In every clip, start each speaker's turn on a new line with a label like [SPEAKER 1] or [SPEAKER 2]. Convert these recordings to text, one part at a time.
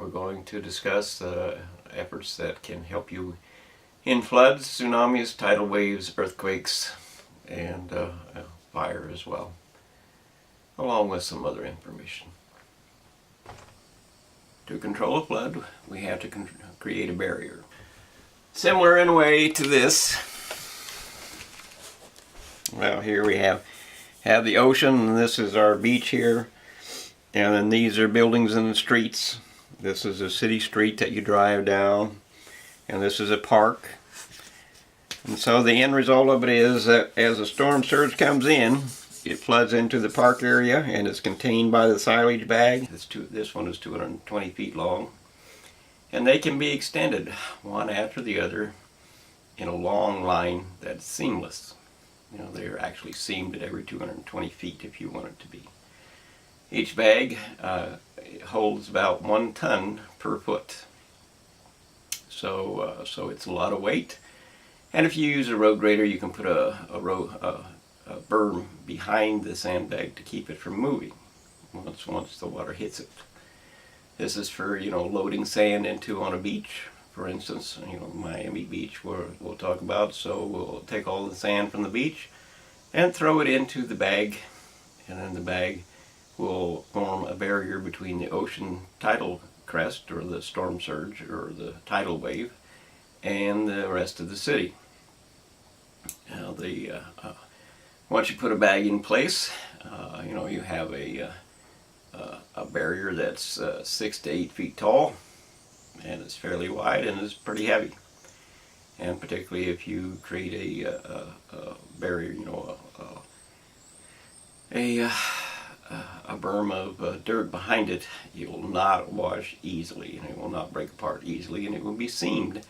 [SPEAKER 1] We're going to discuss efforts that can help you in floods, tsunamis, tidal waves, earthquakes, and fire as well, along with some other information. To control a flood, we have to create a barrier. Similar in a way to this. Well, here we have the ocean, and this is our beach here. And then these are buildings in the streets. This is a city street that you drive down. And this is a park. And so the end result of it is that as a storm surge comes in, it floods into the park area and is contained by the silage bag. This one is 220 feet long. And they can be extended one after the other in a long line that's seamless. You know, they're actually seamed at every 220 feet if you want it to be. Each bag holds about 1 ton per foot. So it's a lot of weight. And if you use a road grader, you can put a berm behind the sandbag to keep it from moving once the water hits it. This is for, you know, loading sand into on a beach, for instance, you know, Miami Beach we'll talk about. So we'll take all the sand from the beach and throw it into the bag, and then the bag will form a barrier between the ocean tidal crest, or the storm surge, or the tidal wave, and the rest of the city. Now, once you put a bag in place, you know, you have a barrier that's 6 to 8 feet tall, and it's fairly wide and is pretty heavy. And particularly if you create a barrier, you know, a berm of dirt behind it, it will not wash easily, and it will not break apart easily, and it will be seamed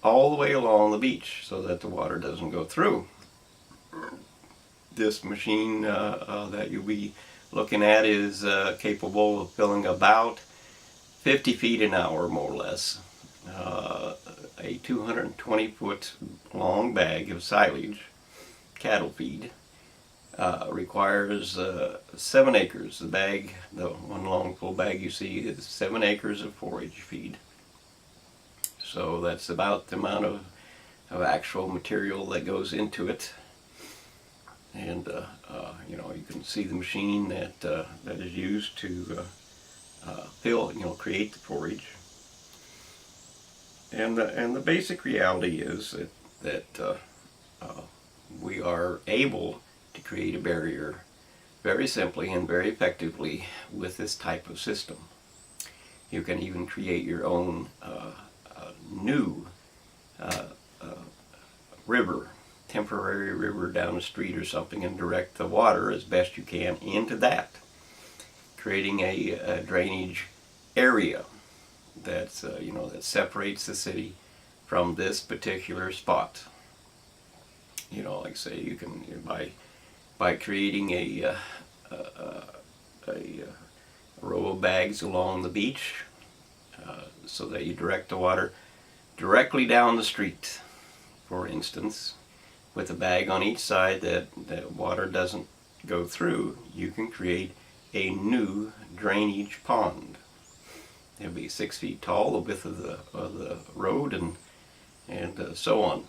[SPEAKER 1] all the way along the beach so that the water doesn't go through. This machine that you'll be looking at is capable of filling about 50 feet an hour, more or less. A 220 foot long bag of silage, cattle feed, requires 7 acres. The bag, the one long full bag you see, is 7 acres of forage feed. So that's about the amount of actual material that goes into it. And you know, you can see the machine that is used to fill, you know, create the forage. And the basic reality is that we are able to create a barrier very simply and very effectively with this type of system. You can even create your own new river, temporary river down the street or something, and direct the water as best you can into that, creating a drainage area that's you know, that separates the city from this particular spot. You know, like say, you can by creating a row of bags along the beach, so that you direct the water directly down the street, for instance, with a bag on each side that water doesn't go through. You can create a new drainage pond. It'll be 6 feet tall, the width of the road, and so on.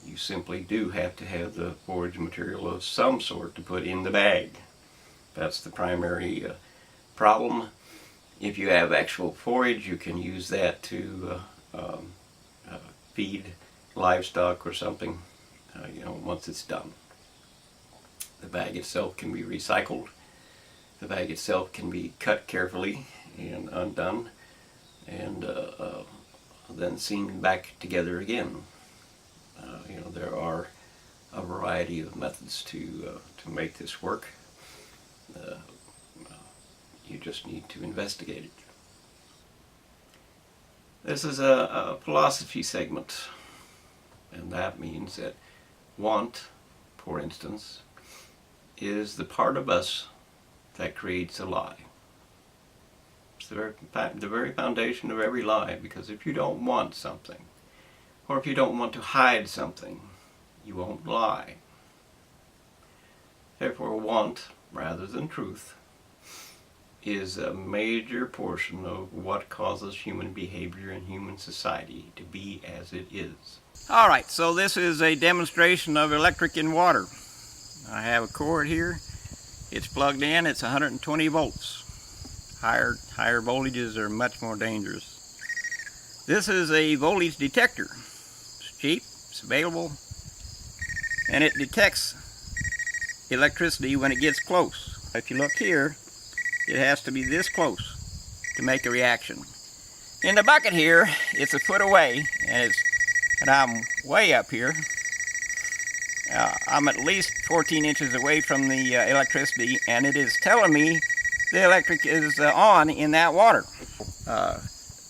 [SPEAKER 1] You simply do have to have the forage material of some sort to put in the bag. That's the primary problem. If you have actual forage, you can use that to feed livestock or something, you know, once it's done. The bag itself can be recycled. The bag itself can be cut carefully and undone, and then seamed back together again. You know, there are a variety of methods to make this work. You just need to investigate it. This is a philosophy segment, and that means that want, for instance, is the part of us that creates a lie. It's the very foundation of every lie, because if you don't want something, or if you don't want to hide something, you won't lie. Therefore, want, rather than truth, is a major portion of what causes human behavior and human society to be as it is. Alright, so this is a demonstration of electric in water. I have a cord here. It's plugged in. It's 120 volts. Higher voltages are much more dangerous. This is a voltage detector. It's cheap, it's available, and it detects electricity when it gets close. If you look here, it has to be this close to make a reaction. In the bucket here, it's a foot away, and I'm way up here. I'm at least 14 inches away from the electricity, and it is telling me the electric is on in that water.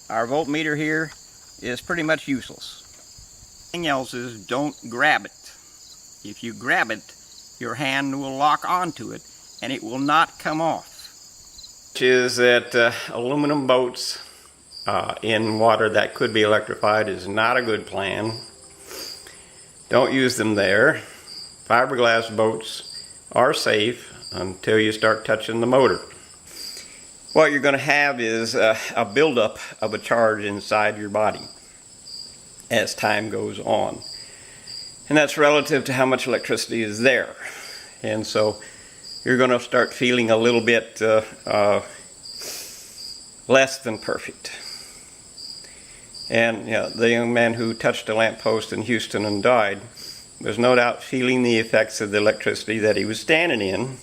[SPEAKER 1] Our voltmeter here is pretty much useless. Everything else is don't grab it. If you grab it, your hand will lock onto it and it will not come off. Which is that aluminum boats in water that could be electrified is not a good plan. Don't use them there. Fiberglass boats are safe until you start touching the motor. What you're going to have is a buildup of a charge inside your body as time goes on. And that's relative to how much electricity is there. And so you're going to start feeling a little bit less than perfect. And the young man who touched a lamppost in Houston and died was no doubt feeling the effects of the electricity that he was standing in.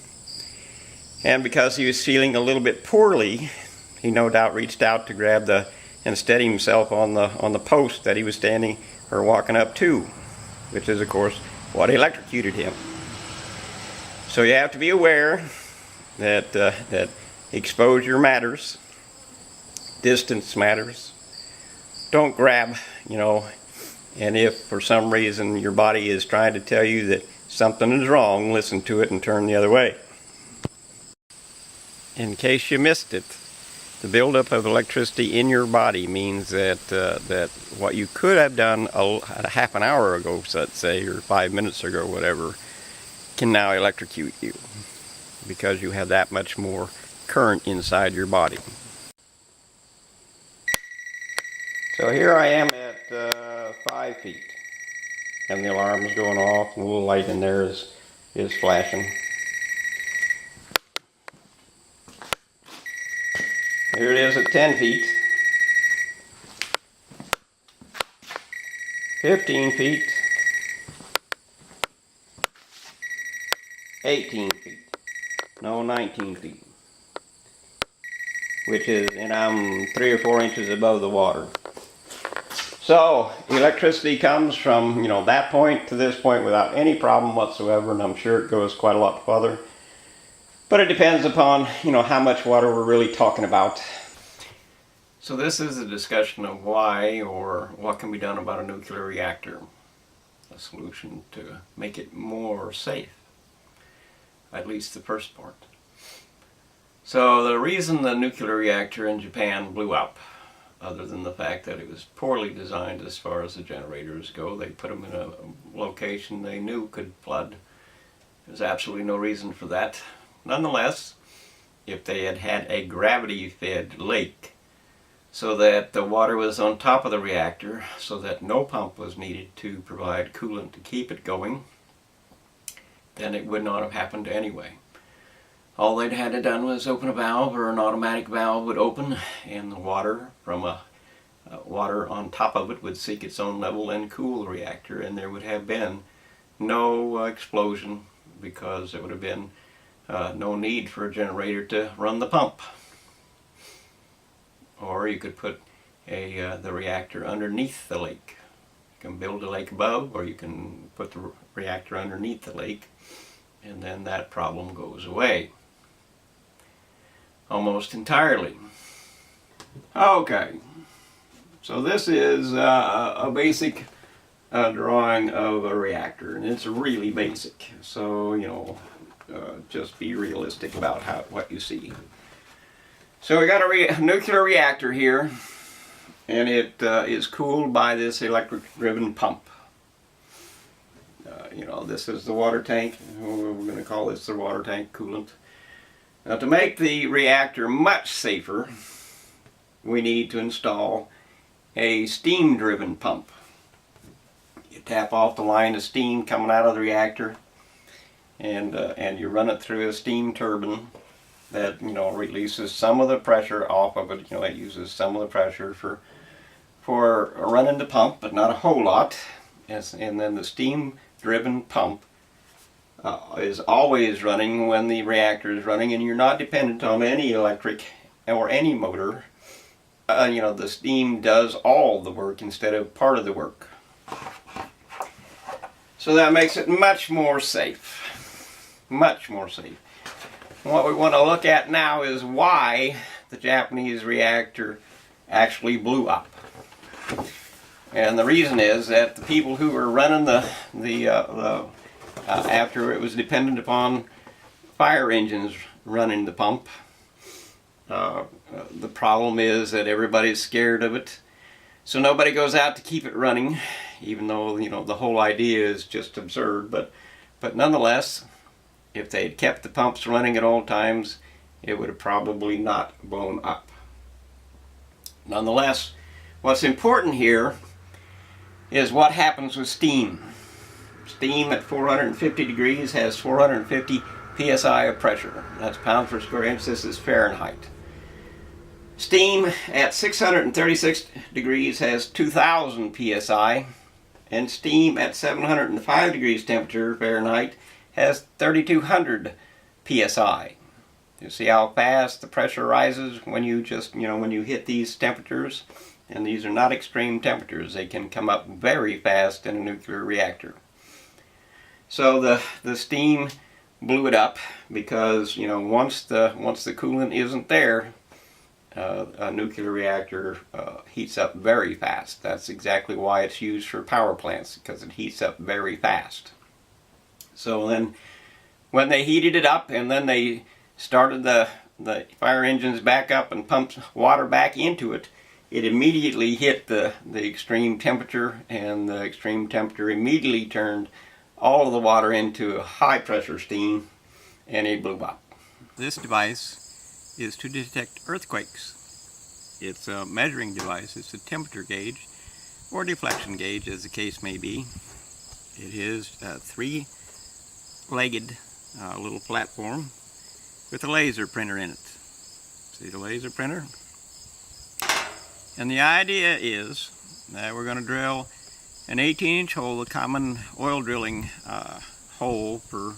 [SPEAKER 1] And because he was feeling a little bit poorly, he no doubt reached out to grab and steady himself on the post that he was standing or walking up to, which is of course what electrocuted him. So you have to be aware that exposure matters, distance matters. Don't grab, and if for some reason your body is trying to tell you that something is wrong, listen to it and turn the other way. In case you missed it, the buildup of electricity in your body means that what you could have done a half an hour ago, let's say, or 5 minutes ago, whatever, can now electrocute you because you have that much more current inside your body. So here I am at 5 feet, and the alarm is going off, and the little light in there is flashing. Here it is at 10 feet, 15 feet, 18 feet, no, 19 feet, and I'm 3 or 4 inches above the water. So electricity comes from that point to this point without any problem whatsoever, and I'm sure it goes quite a lot further. But it depends upon how much water we're really talking about. So this is a discussion of why or what can be done about a nuclear reactor, a solution to make it more safe, at least the first part. So the reason the nuclear reactor in Japan blew up, other than the fact that it was poorly designed as far as the generators go, they put them in a location they knew could flood. There's absolutely no reason for that. Nonetheless, if they had had a gravity-fed lake so that the water was on top of the reactor so that no pump was needed to provide coolant to keep it going, then it would not have happened anyway. All they'd had to done was open a valve, or an automatic valve would open, and the water from water on top of it would seek its own level and cool the reactor, and there would have been no explosion because there would have been no need for a generator to run the pump. Or you could put the reactor underneath the lake. You can build a lake above, or you can put the reactor underneath the lake, and then that problem goes away almost entirely. Okay, so this is a basic drawing of a reactor, and it's really basic, so just be realistic about what you see. So we got a nuclear reactor here, and it is cooled by this electric driven pump. This is the water tank. We're going to call this the water tank coolant. Now, to make the reactor much safer, we need to install a steam-driven pump. You tap off the line of steam coming out of the reactor, and you run it through a steam turbine that releases some of the pressure off of it. It uses some of the pressure for running the pump, but not a whole lot. And then the steam-driven pump is always running when the reactor is running, and you're not dependent on any electric or any motor. The steam does all the work instead of part of the work. So that makes it much more safe. Much more safe. What we want to look at now is why the Japanese reactor actually blew up. And the reason is that the people who were running after it was dependent upon fire engines running the pump. The problem is that everybody's scared of it, so nobody goes out to keep it running, even though the whole idea is just absurd. But nonetheless, if they had kept the pumps running at all times, it would have probably not blown up. Nonetheless, what's important here is what happens with steam. Steam at 450 degrees has 450 psi of pressure. That's pounds per square inch. This is Fahrenheit. Steam at 636 degrees has 2000 psi, and steam at 705 degrees temperature Fahrenheit has 3200 psi. You see how fast the pressure rises when you when you hit these temperatures? And these are not extreme temperatures. They can come up very fast in a nuclear reactor. So the steam blew it up because once the coolant isn't there, a nuclear reactor heats up very fast. That's exactly why it's used for power plants, because it heats up very fast. So then when they heated it up and then they started the fire engines back up and pumped water back into it, it immediately hit the extreme temperature, and the extreme temperature immediately turned all of the water into a high pressure steam, and it blew up. This device is to detect earthquakes. It's a measuring device. It's a temperature gauge or deflection gauge, as the case may be. It is a three-legged little platform with a laser printer in it. See the laser printer? And the idea is that we're going to drill an 18-inch hole, a common oil drilling hole for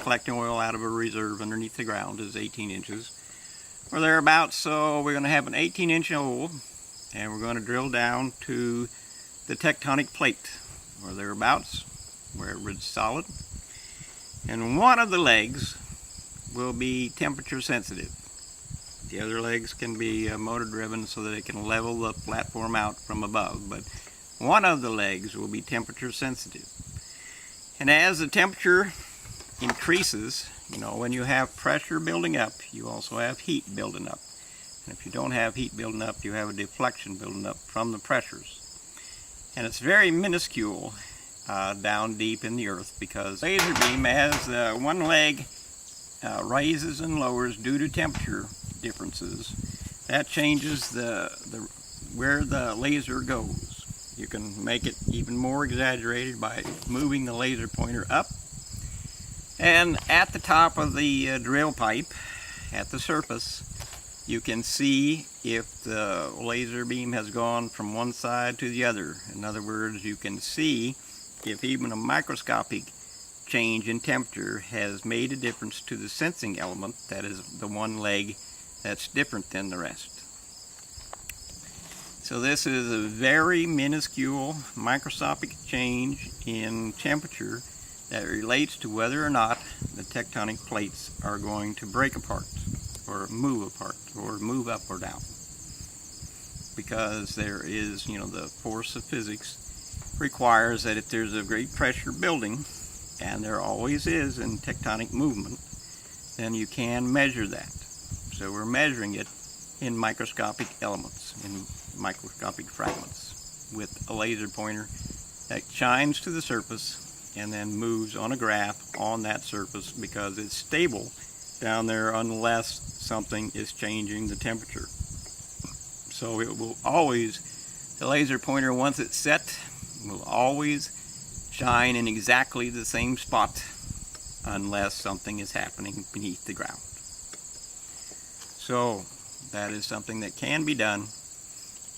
[SPEAKER 1] collecting oil out of a reserve underneath the ground is 18 inches or thereabouts. So we're going to have an 18-inch hole, and we're going to drill down to the tectonic plate or thereabouts, where it's solid. And one of the legs will be temperature sensitive. The other legs can be motor driven so that it can level the platform out from above, but one of the legs will be temperature sensitive. And as the temperature increases, when you have pressure building up, you also have heat building up. And if you don't have heat building up, you have a deflection building up from the pressures. And it's very minuscule down deep in the earth, because laser beam, as one leg rises and lowers due to temperature differences, that changes where the laser goes. You can make it even more exaggerated by moving the laser pointer up, and at the top of the drill pipe at the surface you can see if the laser beam has gone from one side to the other. In other words, you can see if even a microscopic change in temperature has made a difference to the sensing element, that is the one leg that's different than the rest. So this is a very minuscule microscopic change in temperature that relates to whether or not the tectonic plates are going to break apart or move apart or move up or down. Because there is, the force of physics requires that if there's a great pressure building, and there always is in tectonic movement, then you can measure that. So we're measuring it in microscopic elements, in microscopic fragments, with a laser pointer that shines to the surface and then moves on a graph on that surface, because it's stable
[SPEAKER 2] down there unless something is changing the temperature. So it will always, the laser pointer, once it's set, will always shine in exactly the same spot unless something is happening beneath the ground. So that is something that can be done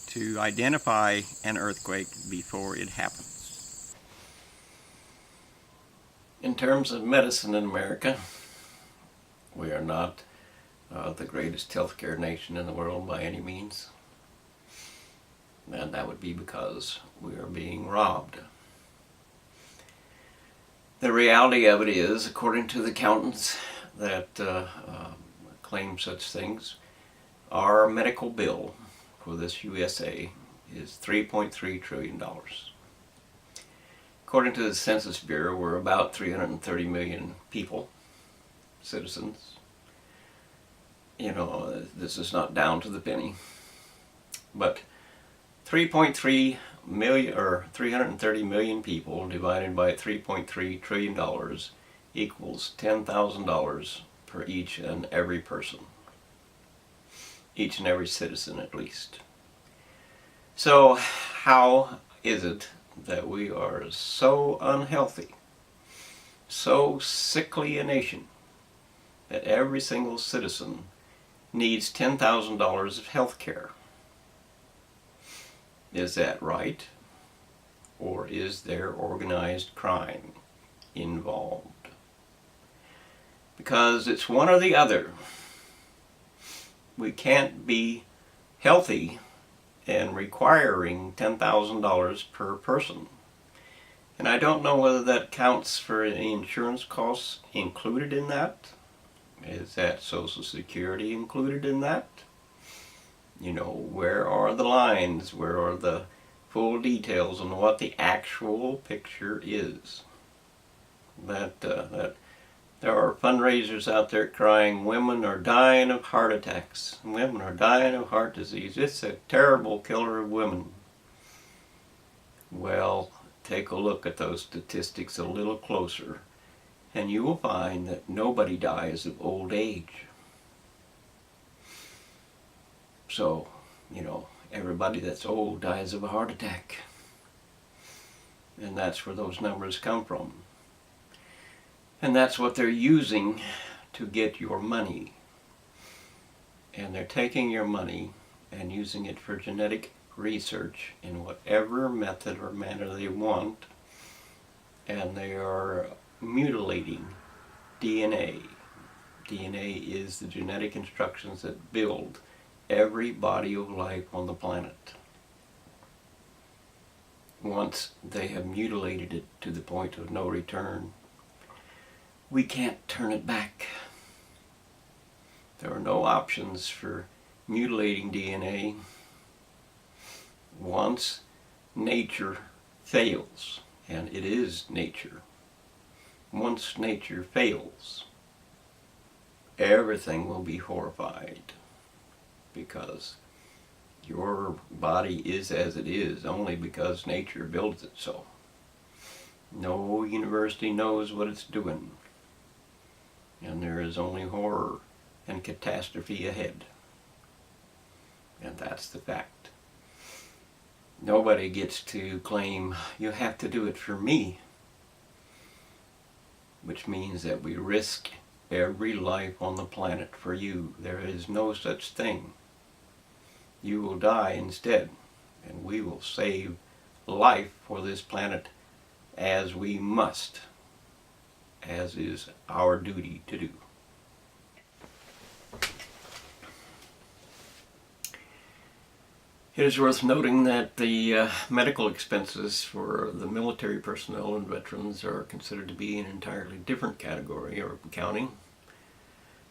[SPEAKER 2] to identify an earthquake before it happens.
[SPEAKER 1] In terms of medicine in America, we are not the greatest healthcare nation in the world by any means. And that would be because we are being robbed. The reality of it is, according to the accountants that claim such things, our medical bill for this USA is $3.3 trillion. According to the Census Bureau, we're about 330 million people, citizens. You know, this is not down to the penny. But 3.3 million, or 330 million people divided by $3.3 trillion equals $10,000 per each and every person. Each and every citizen, at least. So how is it that we are so unhealthy, so sickly a nation, that every single citizen needs $10,000 of health care? Is that right? Or is there organized crime involved? Because it's one or the other. We can't be healthy and requiring $10,000 per person. And I don't know whether that counts for any insurance costs included in that. Is that Social Security included in that? You know, where are the lines? Where are the full details on what the actual picture is? That there are fundraisers out there crying, women are dying of heart attacks. Women are dying of heart disease. It's a terrible killer of women. Well, take a look at those statistics a little closer, and you will find that nobody dies of old age. So, you know, everybody that's old dies of a heart attack. And that's where those numbers come from. And that's what they're using to get your money. And they're taking your money and using it for genetic research in whatever method or manner they want. And they are mutilating DNA. DNA is the genetic instructions that build every body of life on the planet. Once they have mutilated it to the point of no return, we can't turn it back. There are no options for mutilating DNA. Once nature fails, and it is nature, once nature fails, everything will be horrified. Because your body is as it is only because nature builds it so. No university knows what it's doing. And there is only horror and catastrophe ahead. And that's the fact. Nobody gets to claim, you have to do it for me. Which means that we risk every life on the planet for you. There is no such thing. You will die instead, and we will save life for this planet as we must, as is our duty to do. It is worth noting that the medical expenses for the military personnel and veterans are considered to be an entirely different category or accounting.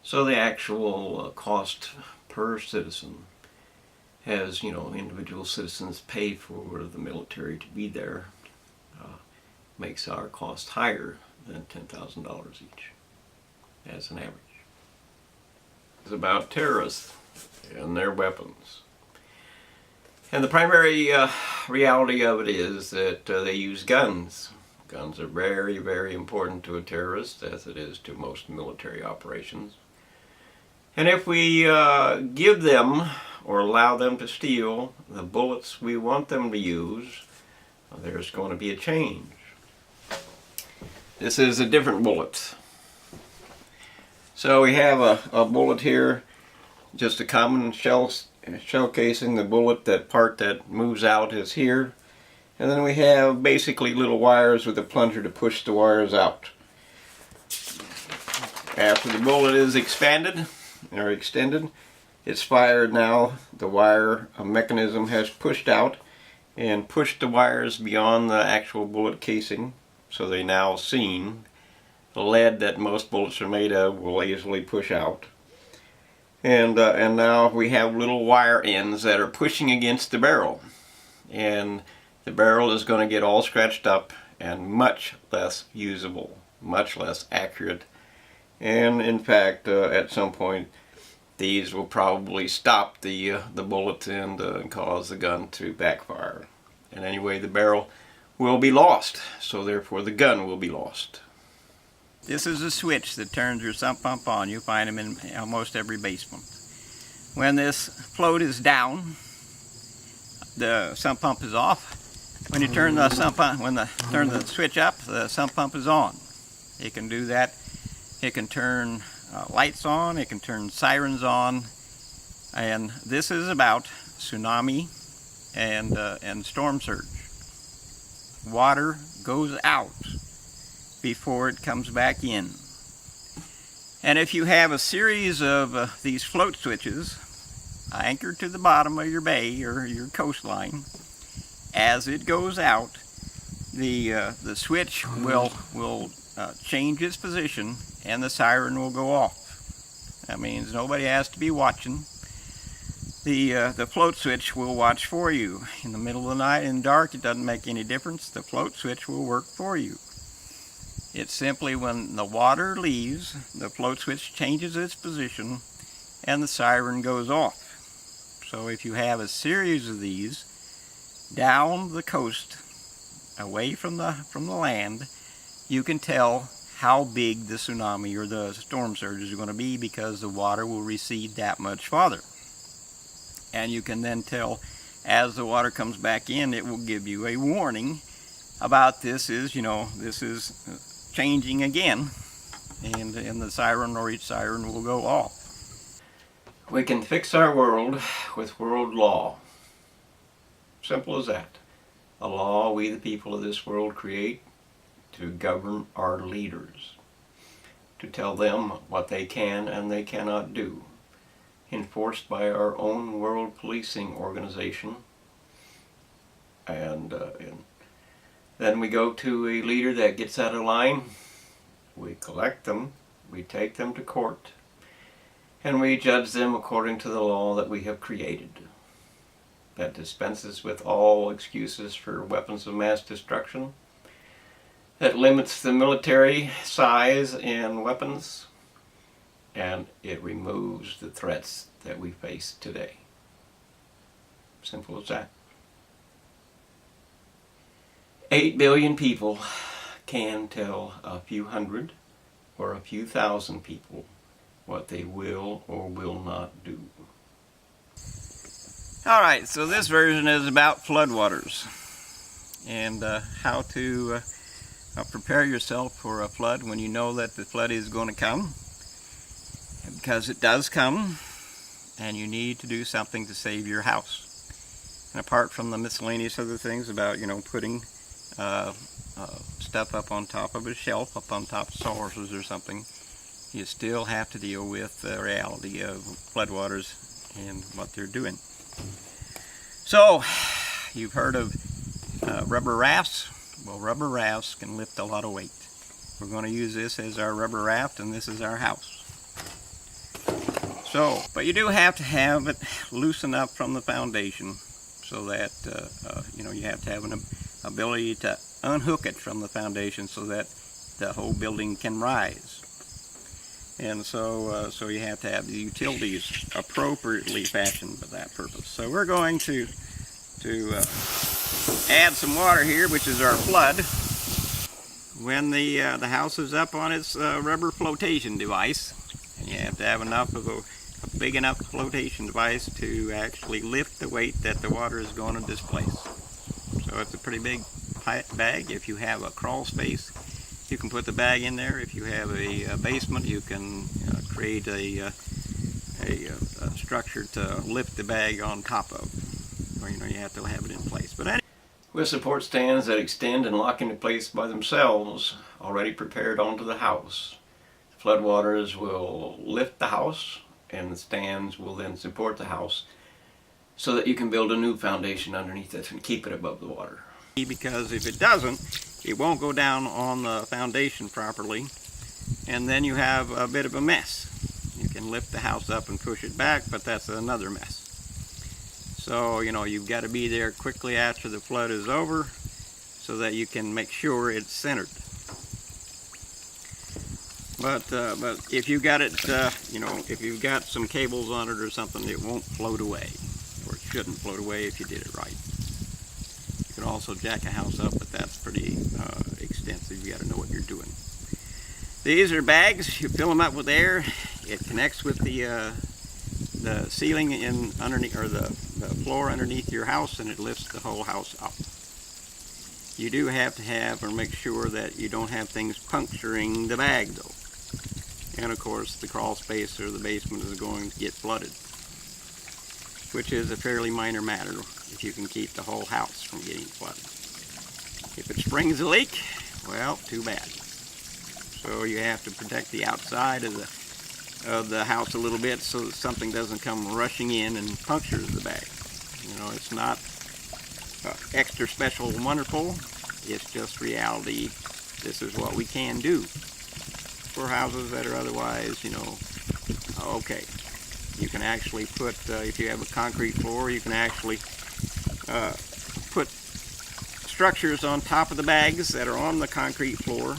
[SPEAKER 1] So the actual cost per citizen, as you know, individual citizens pay for the military to be there, makes our cost higher than $10,000 each, as an average. It's about terrorists and their weapons. And the primary reality of it is that they use guns. Guns are very, very important to a terrorist, as it is to most military operations. And if we give them or allow them to steal the bullets we want them to use, there's going to be a change. This is a different bullet. So we have a bullet here, just a common shell casing. The bullet, that part that moves out, is here. And then we have basically little wires with a plunger to push the wires out. After the bullet is expanded or extended, it's fired now. The wire mechanism has pushed out and pushed the wires beyond the actual bullet casing, so they now seen. The lead that most bullets are made of will easily push out. And now we have little wire ends that are pushing against the barrel. And the barrel is going to get all scratched up and much less usable, much less accurate. And in fact, at some point, these will probably stop the bullet and cause the gun to backfire. And anyway, the barrel will be lost, so therefore the gun will be lost.
[SPEAKER 2] This is a switch that turns your sump pump on. You find them in almost every basement. When this float is down, the sump pump is off. When you turn the sump pump, turn the switch up, the sump pump is on. It can do that. It can turn lights on. It can turn sirens on. And this is about tsunami and storm surge. Water goes out before it comes back in. And if you have a series of these float switches anchored to the bottom of your bay or your coastline, as it goes out, the switch will change its position and the siren will go off. That means nobody has to be watching. The float switch will watch for you. In the middle of the night, in dark, it doesn't make any difference. The float switch will work for you. It's simply when the water leaves, the float switch changes its position and the siren goes off. So if you have a series of these down the coast, away from the land, you can tell how big the tsunami or the storm surges are going to be, because the water will recede that much farther. And you can then tell, as the water comes back in, it will give you a warning about this is changing again, and the siren or each siren will go off.
[SPEAKER 1] We can fix our world with world law. Simple as that. A law we the people of this world create to govern our leaders, to tell them what they can and they cannot do, enforced by our own world policing organization. And then we go to a leader that gets out of line, we collect them, we take them to court, and we judge them according to the law that we have created, that dispenses with all excuses for weapons of mass destruction, that limits the military size and weapons, and it removes the threats that we face today. Simple as that. 8 billion people can tell a few hundred or a few thousand people what they will or will not do.
[SPEAKER 2] Alright, so this version is about floodwaters and how to prepare yourself for a flood when you know that the flood is going to come, because it does come, and you need to do something to save your house. And apart from the miscellaneous other things about, putting stuff up on top of a shelf, up on top of sources or something, you still have to deal with the reality of floodwaters and what they're doing. So, you've heard of rubber rafts. Well, rubber rafts can lift a lot of weight. We're going to use this as our rubber raft, and this is our house. So, but you do have to have it loosen up from the foundation, so that you have to have an ability to unhook it from the foundation so that the whole building can rise. And so you have to have the utilities appropriately fashioned for that purpose. So we're going to add some water here, which is our flood. When the house is up on its rubber flotation device, and you have to have enough of a a big enough flotation device to actually lift the weight that the water is going to displace. So it's a pretty big bag. If you have a crawl space, you can put the bag in there. If you have a basement, you can create a structure to lift the bag on top of. Or, you have to have it in place. But anyway.
[SPEAKER 1] With support stands that extend and lock into place by themselves, already prepared onto the house, floodwaters will lift the house, and the stands will then support the house so that you can build a new foundation underneath it and keep it above the water.
[SPEAKER 2] Because if it doesn't, it won't go down on the foundation properly, and then you have a bit of a mess. You can lift the house up and push it back, but that's another mess. So, you've got to be there quickly after the flood is over so that you can make sure it's centered. But if you got it, if you've got some cables on it or something, it won't float away, or it shouldn't float away if you did it right. You can also jack a house up, but that's pretty extensive. You got to know what you're doing. These are bags. You fill them up with air. It connects with the ceiling underneath, or the floor underneath your house, and it lifts the whole house up. You do have to have or make sure that you don't have things puncturing the bag, though. And of course, the crawl space or the basement is going to get flooded, which is a fairly minor matter if you can keep the whole house from getting flooded. If it springs a leak, well, too bad. So you have to protect the outside of the house a little bit so that something doesn't come rushing in and punctures the bag. It's not extra special and wonderful. It's just reality. This is what we can do for houses that are otherwise, okay. You can actually put, if you have a concrete floor, you can actually put structures on top of the bags that are on the concrete floor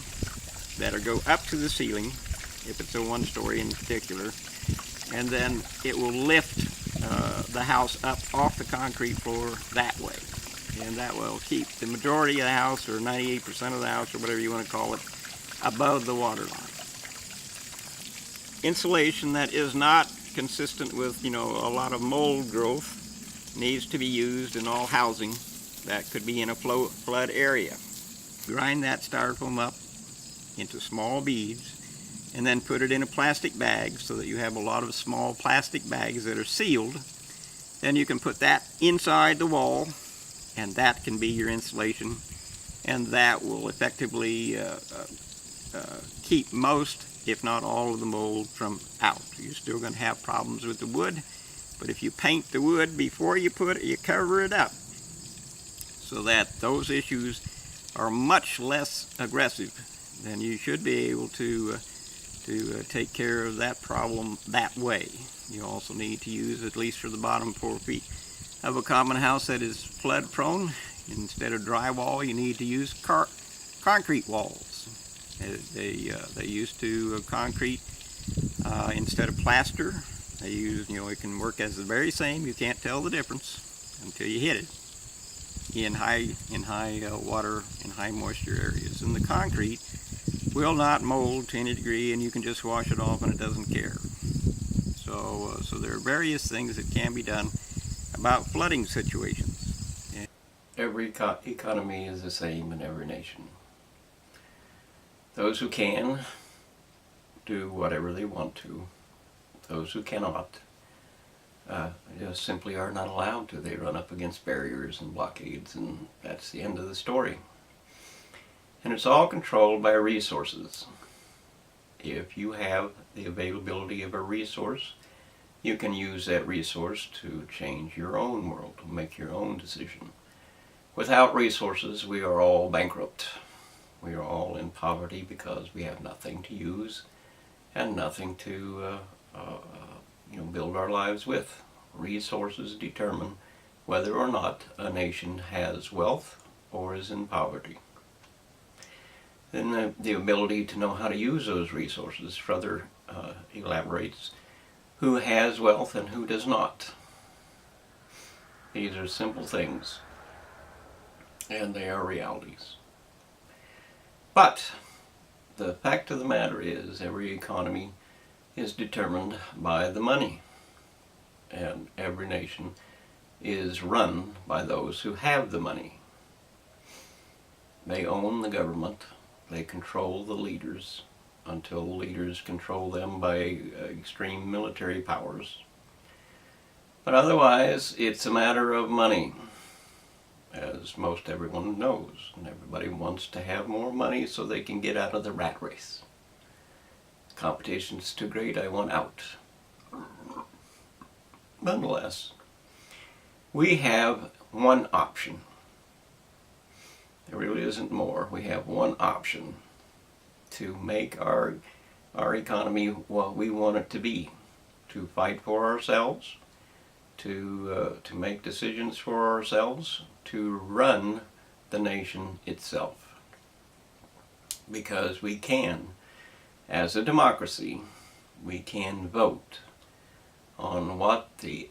[SPEAKER 2] that go up to the ceiling, if it's a one-story in particular, and then it will lift the house up off the concrete floor that way. And that will keep the majority of the house, or 98% of the house, or whatever you want to call it, above the water line. Insulation that is not consistent with, a lot of mold growth needs to be used in all housing that could be in a flood area. Grind that styrofoam up into small beads and then put it in a plastic bag so that you have a lot of small plastic bags that are sealed. Then you can put that inside the wall, and that can be your insulation, and that will effectively keep most, if not all, of the mold from out. You're still going to have problems with the wood, but if you paint the wood before you cover it up, so that those issues are much less aggressive, then you should be able to take care of that problem that way. You also need to use, at least for the bottom 4 feet of a common house that is flood prone, instead of drywall, you need to use concrete walls. They used to concrete instead of plaster. They use, it can work as the very same. You can't tell the difference until you hit it in high water and high moisture areas. And the concrete will not mold to any degree, and you can just wash it off and it doesn't care. So there are various things that can be done about flooding situations.
[SPEAKER 1] Every economy is the same in every nation. Those who can do whatever they want to. Those who cannot just simply are not allowed to. They run up against barriers and blockades, and that's the end of the story. And it's all controlled by resources. If you have the availability of a resource, you can use that resource to change your own world, to make your own decision. Without resources, we are all bankrupt. We are all in poverty because we have nothing to use and nothing to build our lives with. Resources determine whether or not a nation has wealth or is in poverty. Then the ability to know how to use those resources further elaborates who has wealth and who does not. These are simple things, and they are realities. But the fact of the matter is, every economy is determined by the money. and every nation is run by those who have the money. They own the government. They control the leaders until leaders control them by extreme military powers. But otherwise, it's a matter of money, as most everyone knows. And everybody wants to have more money so they can get out of the rat race. Competition's too great, I want out. Nonetheless, we have one option. There really isn't more. We have one option to make our economy what we want it to be, to fight for ourselves, to make decisions for ourselves, to run the nation itself. Because we can, as a democracy, we can vote on what the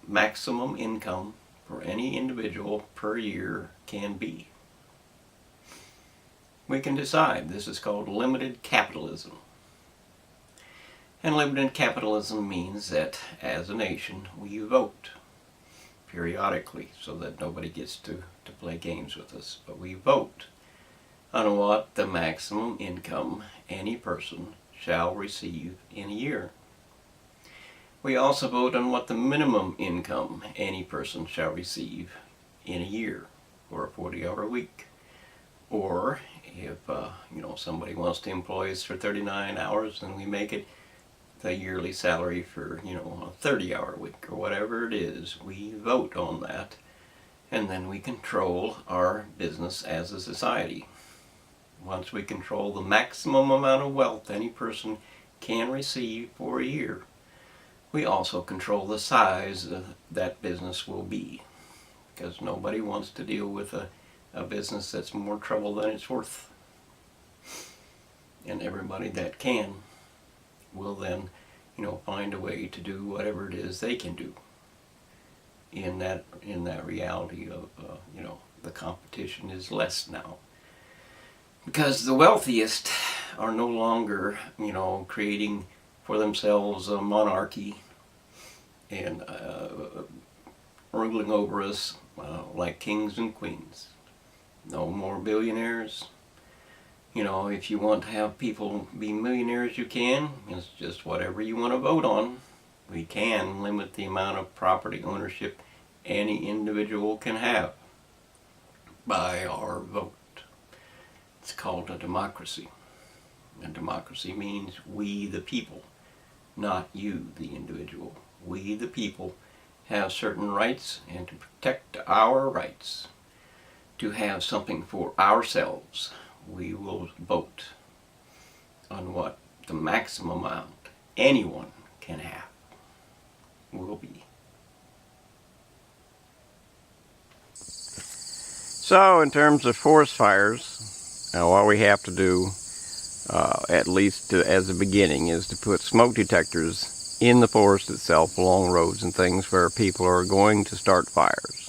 [SPEAKER 1] maximum income for any individual per year can be. We can decide. This is called limited capitalism. And limited capitalism means that as a nation we vote periodically so that nobody gets to play games with us. But we vote on what the maximum income any person shall receive in a year. We also vote on what the minimum income any person shall receive in a year for a 40-hour week. Or if somebody wants to employ us for 39 hours, then we make it the yearly salary for a 30-hour week or whatever it is. We vote on that, and then we control our business as a society. Once we control the maximum amount of wealth any person can receive for a year, we also control the size that business will be, because nobody wants to deal with a business that's more trouble than it's worth. And everybody that can will then, find a way to do whatever it is they can do in that reality of, the competition is less now. Because the wealthiest are no longer, creating for themselves a monarchy and ruling over us like kings and queens. No more billionaires. If you want to have people be millionaires, you can. It's just whatever you want to vote on. We can limit the amount of property ownership any individual can have by our vote. It's called a democracy. And democracy means we the people, not you the individual. We the people have certain rights, and to protect our rights, to have something for ourselves, we will vote on what the maximum amount anyone can have will be. So in terms of forest fires, what we have to do, at least as a beginning, is to put smoke detectors in the forest itself along roads and things where people are going to start fires.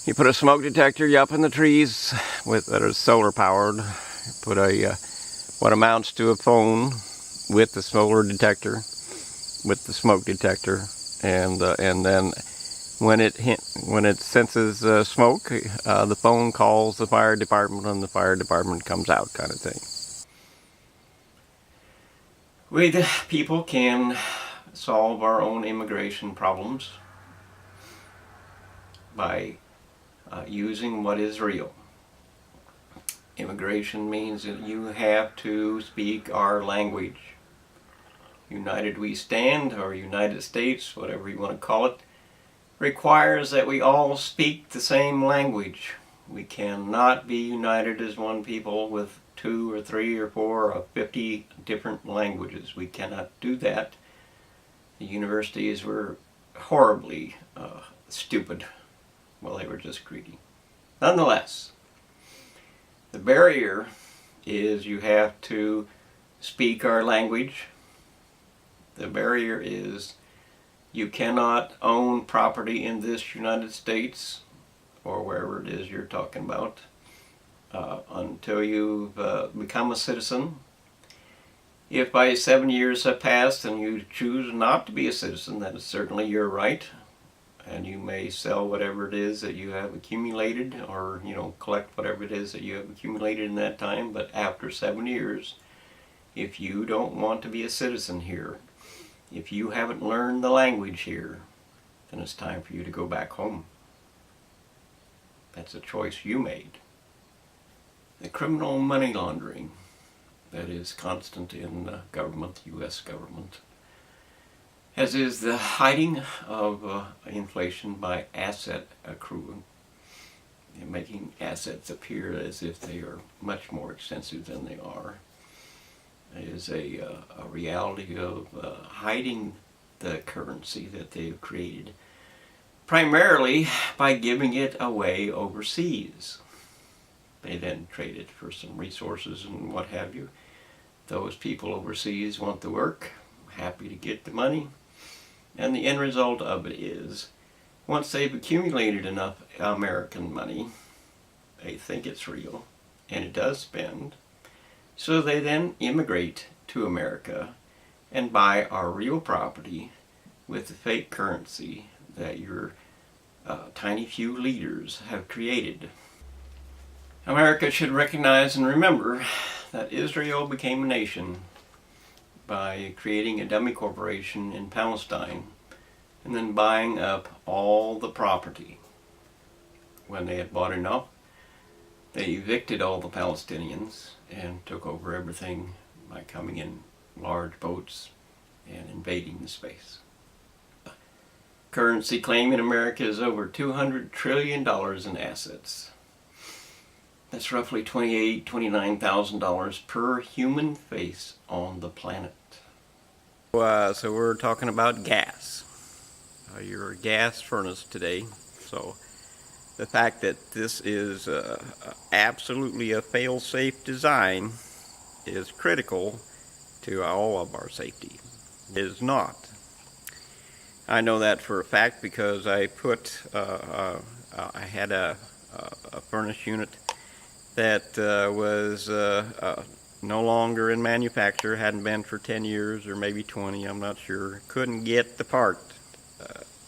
[SPEAKER 1] You put a smoke detector up in the trees that are solar powered. You put what amounts to a phone with the solar detector, with the smoke detector, and then when it senses smoke, the phone calls the fire department, and the fire department comes out, kind of thing. We the people can solve our own immigration problems by using what is real. Immigration means that you have to speak our language. United We Stand, or United States, whatever you want to call it, requires that we all speak the same language. We cannot be united as one people with 2 or 3 or 4 or 50 different languages. We cannot do that. The universities were horribly stupid. Well, they were just greedy. Nonetheless, the barrier is you have to speak our language. The barrier is you cannot own property in this United States or wherever it is you're talking about until you've become a citizen. If by 7 years have passed and you choose not to be a citizen, that is certainly your right. And you may sell whatever it is that you have accumulated, or collect whatever it is that you have accumulated in that time. But after 7 years, if you don't want to be a citizen here, if you haven't learned the language here, then it's time for you to go back home. That's a choice you made. The criminal money laundering that is constant in government, U.S. government, as is the hiding of inflation by asset accruing, and making assets appear as if they are much more expensive than they are, is a reality of hiding the currency that they've created, primarily by giving it away overseas. They then trade it for some resources and what have you. Those people overseas want the work, happy to get the money. And the end result of it is, once they've accumulated enough American money, they think it's real, and it does spend, so they then immigrate to America and buy our real property with the fake currency that your tiny few leaders have created. America should recognize and remember that Israel became a nation by creating a dummy corporation in Palestine and then buying up all the property. When they had bought enough, they evicted all the Palestinians and took over everything by coming in large boats and invading the space. Currency claim in America is over $200 trillion in assets. That's roughly $29,000 per human face on the planet.
[SPEAKER 2] So we're talking about gas. Your gas furnace today. So the fact that this is absolutely a fail-safe design is critical to all of our safety. It is not. I know that for a fact because I had a furnace unit that was no longer in manufacture, hadn't been for 10 years or maybe 20, I'm not sure. Couldn't get the part.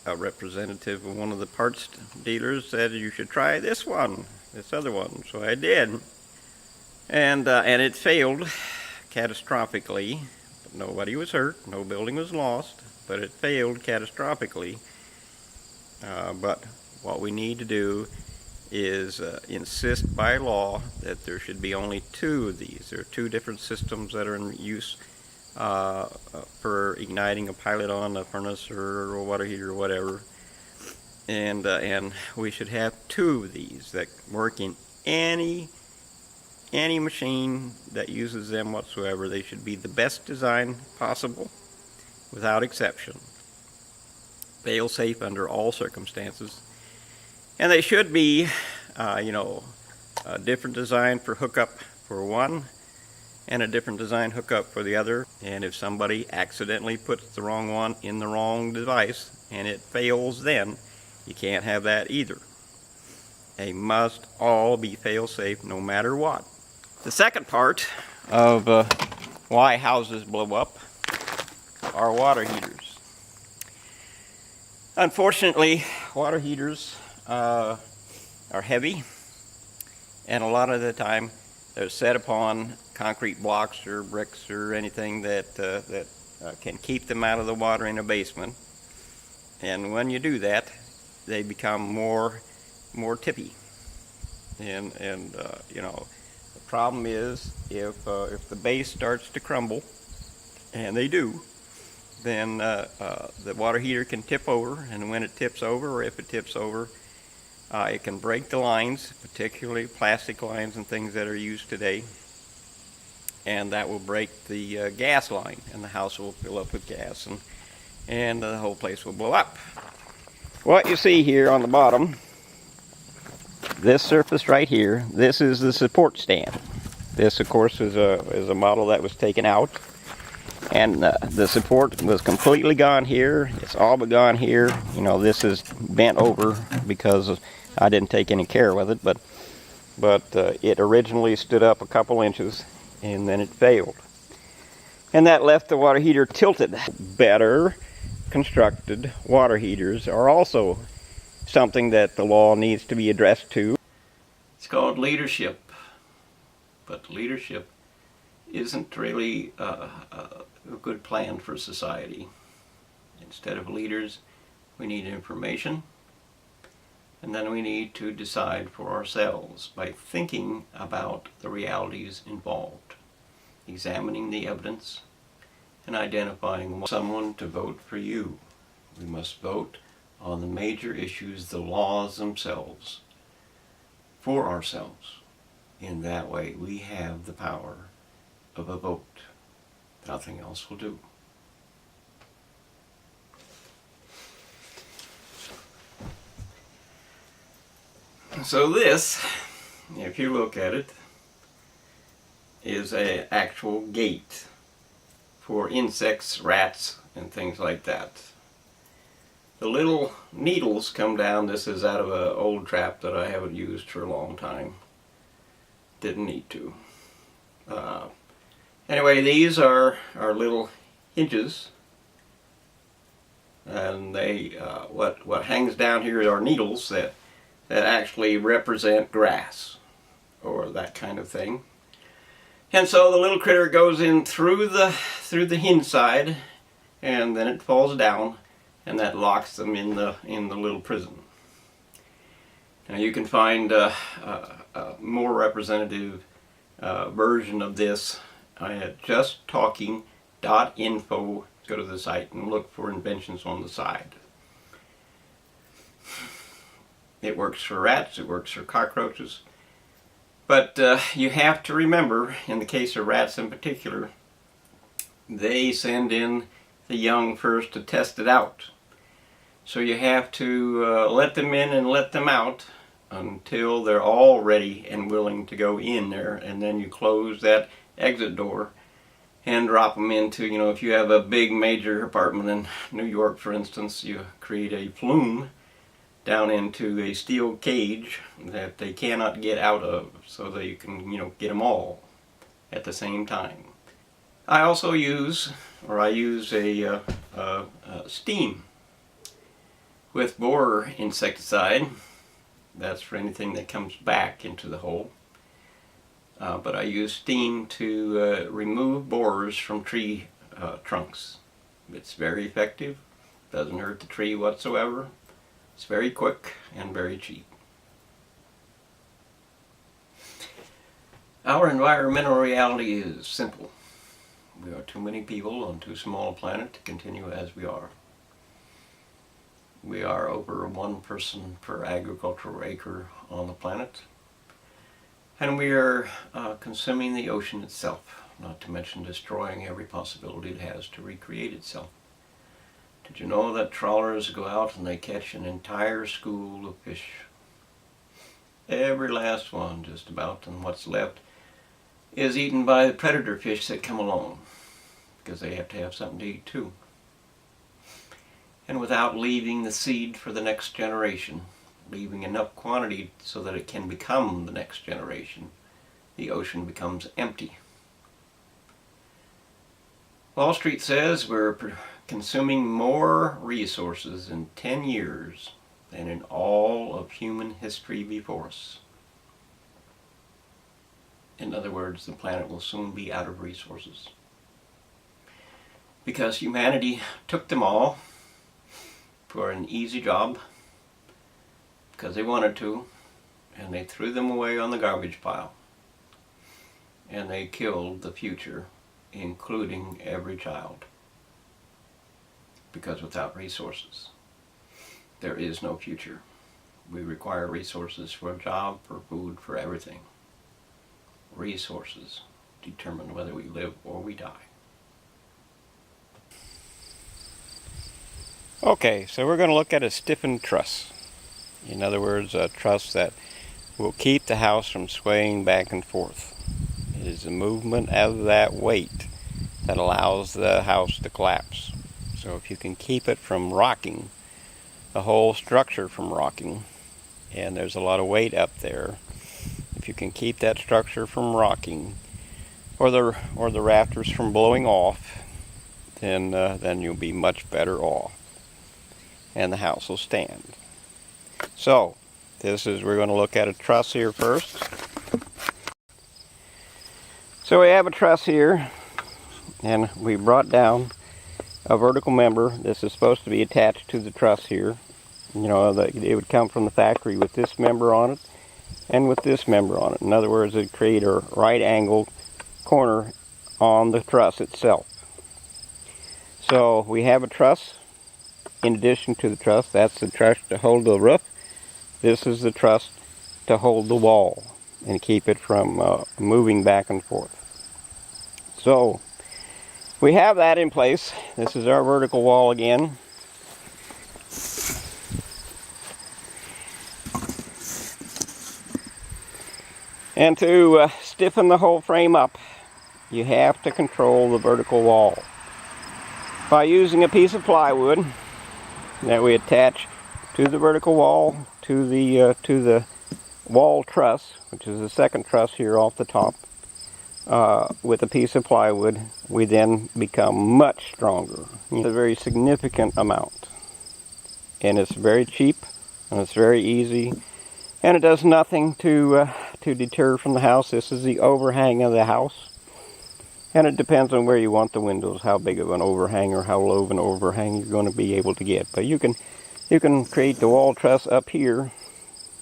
[SPEAKER 2] A representative of one of the parts dealers said, you should try this other one. So I did. And it failed catastrophically. But nobody was hurt, no building was lost, but it failed catastrophically. But what we need to do is insist by law that there should be only 2 of these. There are 2 different systems that are in use for igniting a pilot on a furnace or a water heater or whatever. And we should have 2 of these that work in any machine that uses them whatsoever. They should be the best design possible, without exception. Fail safe under all circumstances. And they should be, a different design for hookup for one and a different design hookup for the other. And if somebody accidentally puts the wrong one in the wrong device and it fails, then you can't have that either. They must all be fail safe no matter what. The second part of why houses blow up are water heaters. Unfortunately, water heaters are heavy, and a lot of the time they're set upon concrete blocks or bricks or anything that can keep them out of the water in a basement. And when you do that, they become more tippy. And the problem is if the base starts to crumble, and they do, then the water heater can tip over, and when it tips over, or if it tips over, it can break the lines, particularly plastic lines and things that are used today, and that will break the gas line, and the house will fill up with gas, and the whole place will blow up. What you see here on the bottom, this surface right here, this is the support stand. This, of course, is a model that was taken out, and the support was completely gone here. It's all but gone here. This is bent over because I didn't take any care with it, but it originally stood up a couple inches and then it failed. and that left the water heater tilted. Better constructed water heaters are also something that the law needs to be addressed to.
[SPEAKER 1] It's called leadership, but leadership isn't really a good plan for society. Instead of leaders, we need information, and then we need to decide for ourselves by thinking about the realities involved, examining the evidence, and identifying someone to vote for you. We must vote on the major issues, the laws themselves, for ourselves. In that way, we have the power of a vote. Nothing else will do. So this, if you look at it, is an actual gate for insects, rats, and things like that. The little needles come down. This is out of an old trap that I haven't used for a long time. Didn't need to. Anyway, these are our little hinges, and they what hangs down here are needles that actually represent grass or that kind of thing. And so the little critter goes in through the hinge side, and then it falls down, and that locks them in the little prison. Now you can find a more representative version of this at justtalking.info. Go to the site and look for inventions on the side. It works for rats, it works for cockroaches. But you have to remember, in the case of rats in particular, they send in the young first to test it out. So you have to let them in and let them out until they're all ready and willing to go in there, and then you close that exit door and drop them into, if you have a big major apartment in New York, for instance, you create a plume down into a steel cage that they cannot get out of, so that you can, get them all at the same time. I also use a steam with borer insecticide. That's for anything that comes back into the hole. But I use steam to remove borers from tree trunks. It's very effective, doesn't hurt the tree whatsoever. It's very quick and very cheap. Our environmental reality is simple. We are too many people on too small a planet to continue as we are. We are over 1 person per agricultural acre on the planet. And we are consuming the ocean itself, not to mention destroying every possibility it has to recreate itself. Did you know that trawlers go out and they catch an entire school of fish? Every last one, just about, and what's left is eaten by the predator fish that come along, because they have to have something to eat too. And without leaving the seed for the next generation, leaving enough quantity so that it can become the next generation, the ocean becomes empty. Wall Street says we're consuming more resources in 10 years than in all of human history before us. In other words, the planet will soon be out of resources, because humanity took them all for an easy job, because they wanted to, and they threw them away on the garbage pile, and they killed the future, including every child. Because without resources, there is no future. We require resources for a job, for food, for everything. Resources determine whether we live or we die.
[SPEAKER 2] Okay, so we're going to look at a stiffened truss. In other words, a truss that will keep the house from swaying back and forth. It is the movement of that weight that allows the house to collapse. So if you can keep it from rocking, the whole structure from rocking, and there's a lot of weight up there, if you can keep that structure from rocking, or the rafters from blowing off, then you'll be much better off, and the house will stand. So we're going to look at a truss here first. So we have a truss here, and we brought down a vertical member. This is supposed to be attached to the truss here. You know, it would come from the factory with this member on it and with this member on it. In other words, it would create a right angled corner on the truss itself. So we have a truss in addition to the truss. That's the truss to hold the roof. This is the truss to hold the wall and keep it from moving back and forth. So we have that in place. This is our vertical wall again. And to stiffen the whole frame up, you have to control the vertical wall by using a piece of plywood that we attach to the vertical wall, to the wall truss, which is the second truss here off the top. With a piece of plywood, we then become much stronger. It's a very significant amount, and it's very cheap, and it's very easy, and it does nothing to deter from the house. This is the overhang of the house, and it depends on where you want the windows, how big of an overhang or how low of an overhang you're going to be able to get. But you can create the wall truss up here,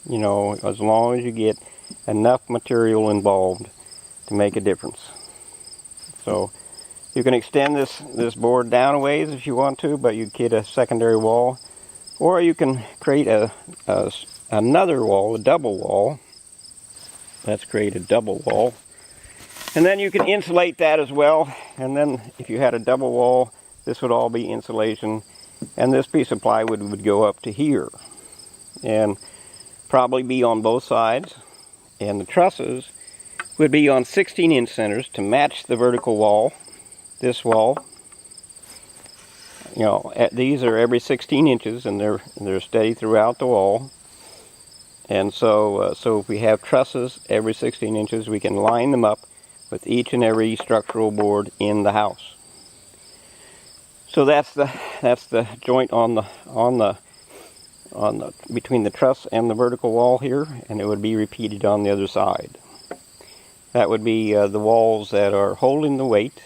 [SPEAKER 2] you know, as long as you get enough material involved to make a difference. So you can extend this board down a ways if you want to, but you get a secondary wall, or you can create another wall, a double wall. Let's create a double wall, and then you can insulate that as well. And then if you had a double wall, this would all be insulation, and this piece of plywood would go up to here and probably be on both sides, and the trusses would be on 16-inch centers to match the vertical wall. This wall, you know, these are every 16 inches, and they're steady throughout the wall. And so if we have trusses every 16 inches, we can line them up with each and every structural board in the house. So that's the joint on the between the truss and the vertical wall here, and it would be repeated on the other side. That would be the walls that are holding the weight,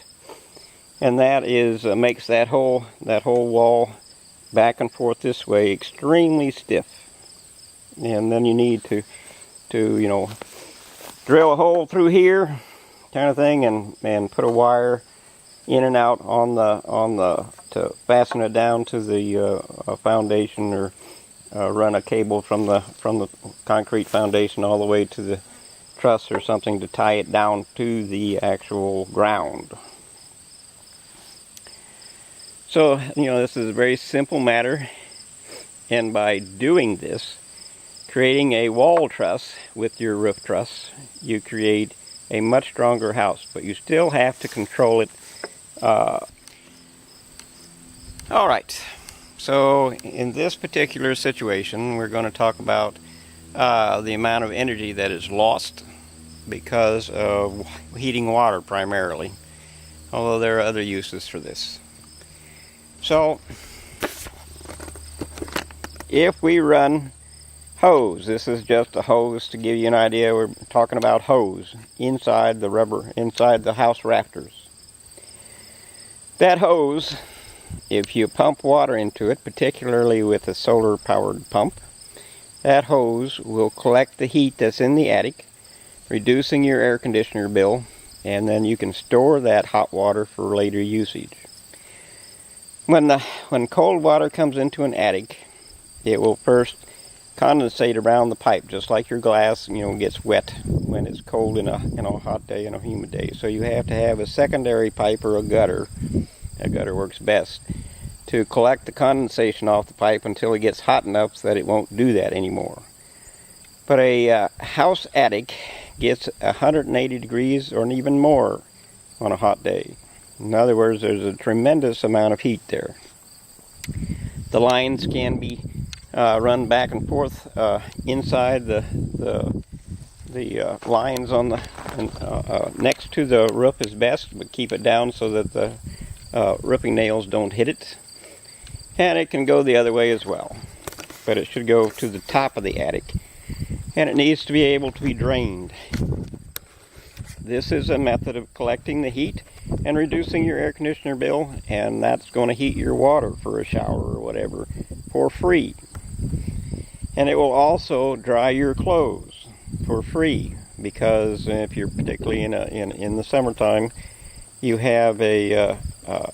[SPEAKER 2] and that is makes that whole wall back and forth this way extremely stiff. And then you need to you know, drill a hole through here, kind of thing, and put a wire in and out on the to fasten it down to the foundation, or run a cable from the concrete foundation all the way to the truss or something to tie it down to the actual ground. So, you know, this is a very simple matter, and by doing this, creating a wall truss with your roof truss, you create a much stronger house, but you still have to control it. Alright, so in this particular situation, we're going to talk about the amount of energy that is lost because of heating water primarily, although there are other uses for this. So if we run hose, this is just a hose to give you an idea, we're talking about hose inside the rubber, inside the house rafters. That hose, if you pump water into it, particularly with a solar powered pump, that hose will collect the heat that's in the attic, reducing your air conditioner bill, and then you can store that hot water for later usage. When cold water comes into an attic, it will first condensate around the pipe, just like your glass, you know, gets wet when it's cold in a hot day and a humid day. So you have to have a secondary pipe or a gutter. A gutter works best to collect the condensation off the pipe until it gets hot enough so that it won't do that anymore. But a house attic gets 180 degrees or even more on a hot day. In other words, there's a tremendous amount of heat there. The lines can be run back and forth inside the lines on And next to the roof is best, but keep it down so that the roofing nails don't hit it. And it can go the other way as well, but it should go to the top of the attic, and it needs to be able to be drained. This is a method of collecting the heat and reducing your air conditioner bill, and that's going to heat your water for a shower or whatever for free. And it will also dry your clothes for free, because if you're particularly in the summertime, you have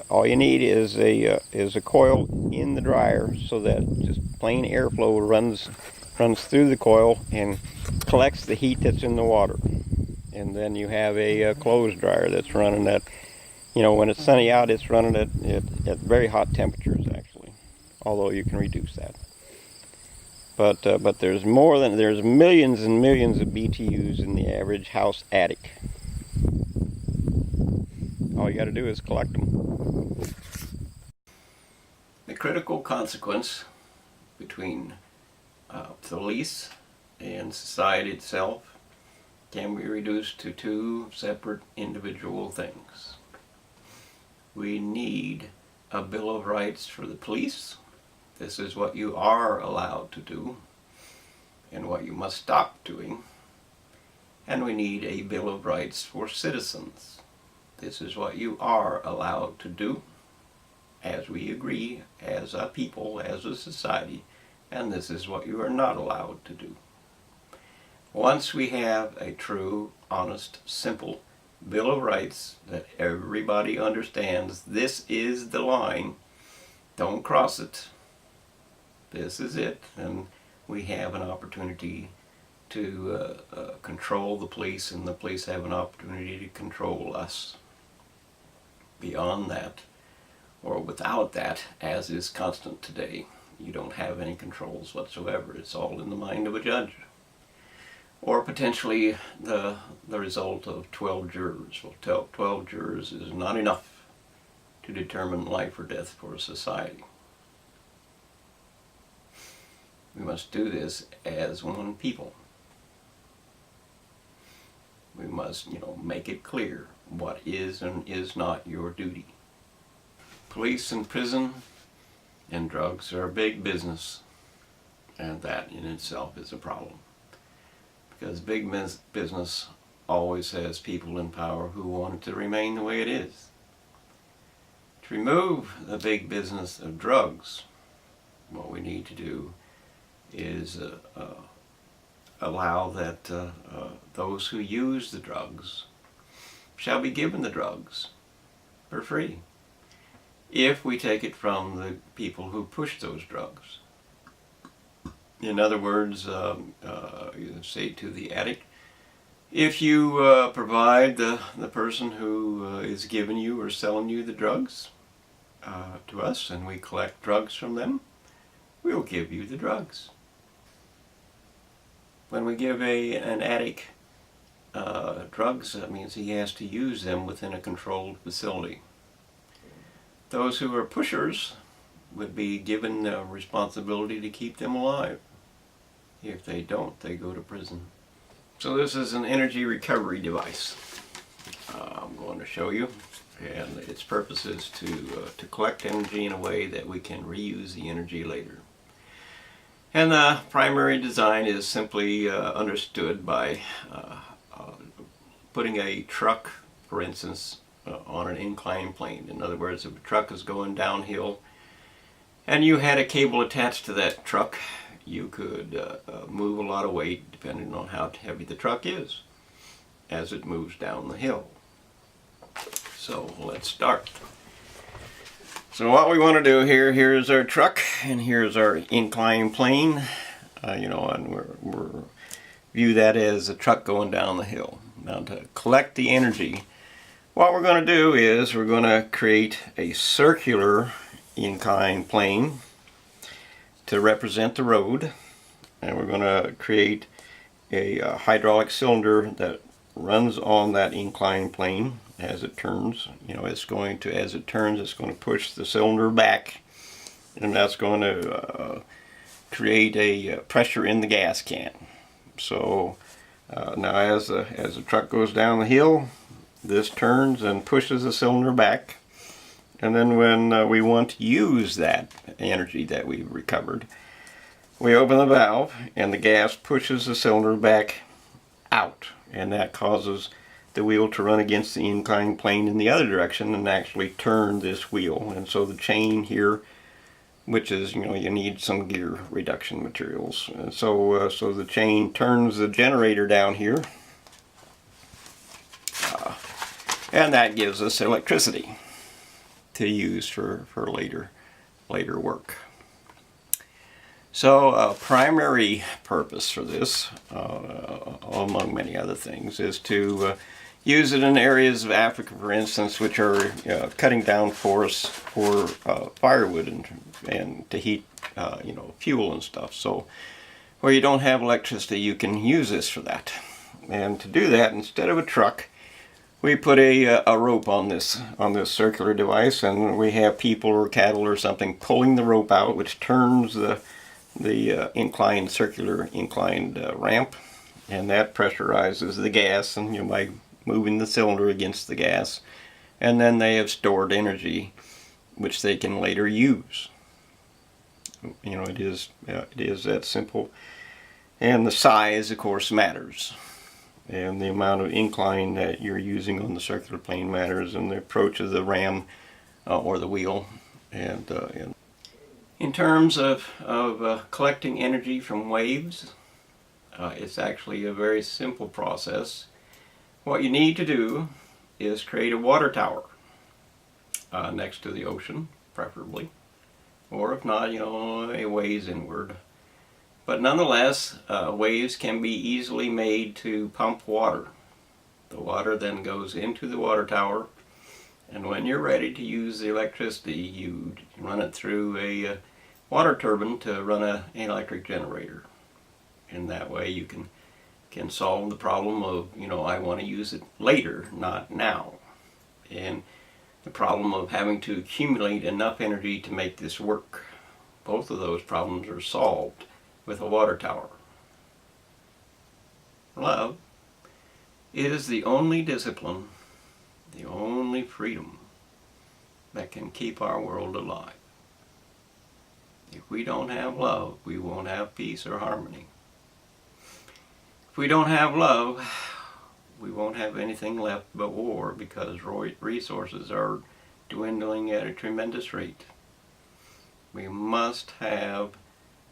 [SPEAKER 2] all you need is a coil in the dryer, so that just plain airflow runs through the coil and collects the heat that's in the water. And then you have a clothes dryer that's running at, when it's sunny out, it's running at very hot temperatures actually, although you can reduce that. But there's millions and millions of BTUs in the average house attic. All you got to do is collect them.
[SPEAKER 1] The critical consequence between police and society itself can be reduced to two separate individual things. We need a Bill of Rights for the police. This is what you are allowed to do and what you must stop doing. And we need a Bill of Rights for citizens. This is what you are allowed to do, as we agree, as a people, as a society, and this is what you are not allowed to do. Once we have a true, honest, simple Bill of Rights that everybody understands, this is the line, don't cross it, this is it, and we have an opportunity to control the police, and the police have an opportunity to control us. Beyond that, or without that, as is constant today, you don't have any controls whatsoever. It's all in the mind of a judge. Or potentially the result of 12 jurors. Well, 12 jurors is not enough to determine life or death for a society. We must do this as one people. We must, make it clear what is and is not your duty. Police and prison and drugs are a big business, and that in itself is a problem. Because big business always has people in power who want it to remain the way it is. To remove the big business of drugs, what we need to do is allow that those who use the drugs shall be given the drugs for free, if we take it from the people who push those drugs. In other words, say to the addict, if you provide the person who is giving you or selling you the drugs to us, and we collect drugs from them, we'll give you the drugs. When we give an addict drugs, that means he has to use them within a controlled facility. Those who are pushers would be given the responsibility to keep them alive. If they don't, they go to prison. So this is an energy recovery device. I'm going to show you, and its purpose is to collect energy in a way that we can reuse the energy later. And the primary design is simply understood by putting a truck, for instance, on an inclined plane. In other words, if a truck is going downhill and you had a cable attached to that truck, you could move a lot of weight depending on how heavy the truck is as it moves down the hill. So let's start. So what we want to do here's our truck, and here's our inclined plane, and we're view that as a truck going down the hill. Now, to collect the energy, what we're going to do is we're going to create a circular inclined plane to represent the road, and we're going to create a hydraulic cylinder that runs on that inclined plane as it turns. It's going to, as it turns, it's going to push the cylinder back, and that's going to create a pressure in the gas can. So Now as the truck goes down the hill, this turns and pushes the cylinder back. And then when we want to use that energy that we've recovered, we open the valve and the gas pushes the cylinder back out. And that causes the wheel to run against the inclined plane in the other direction and actually turn this wheel. And so the chain here, which is, you need some gear reduction materials. And so the chain turns the generator down here. And that gives us electricity to use for later work. So a primary purpose for this, among many other things, is to use it in areas of Africa, for instance, which are cutting down forests for firewood and to heat, fuel and stuff. So where you don't have electricity, you can use this for that. And to do that, instead of a truck, we put a rope on this circular device, and we have people or cattle or something pulling the rope out, which turns the circular inclined ramp, and that pressurizes the gas, and by moving the cylinder against the gas, and then they have stored energy, which they can later use. It is that simple, and the size, of course, matters. And the amount of incline that you're using on the circular plane matters, and the approach of the ram or the wheel. And in terms of collecting energy from waves, it's actually a very simple process. What you need to do is create a water tower next to the ocean, preferably, or if not, a ways inward. But nonetheless, waves can be easily made to pump water. The water then goes into the water tower, and when you're ready to use the electricity, you run it through a water turbine to run an electric generator. And that way you can solve the problem of, I want to use it later, not now. And the problem of having to accumulate enough energy to make this work. Both of those problems are solved with a water tower. Love is the only discipline, the only freedom that can keep our world alive. If we don't have love, we won't have peace or harmony. If we don't have love, we won't have anything left but war, because resources are dwindling at a tremendous rate. We must have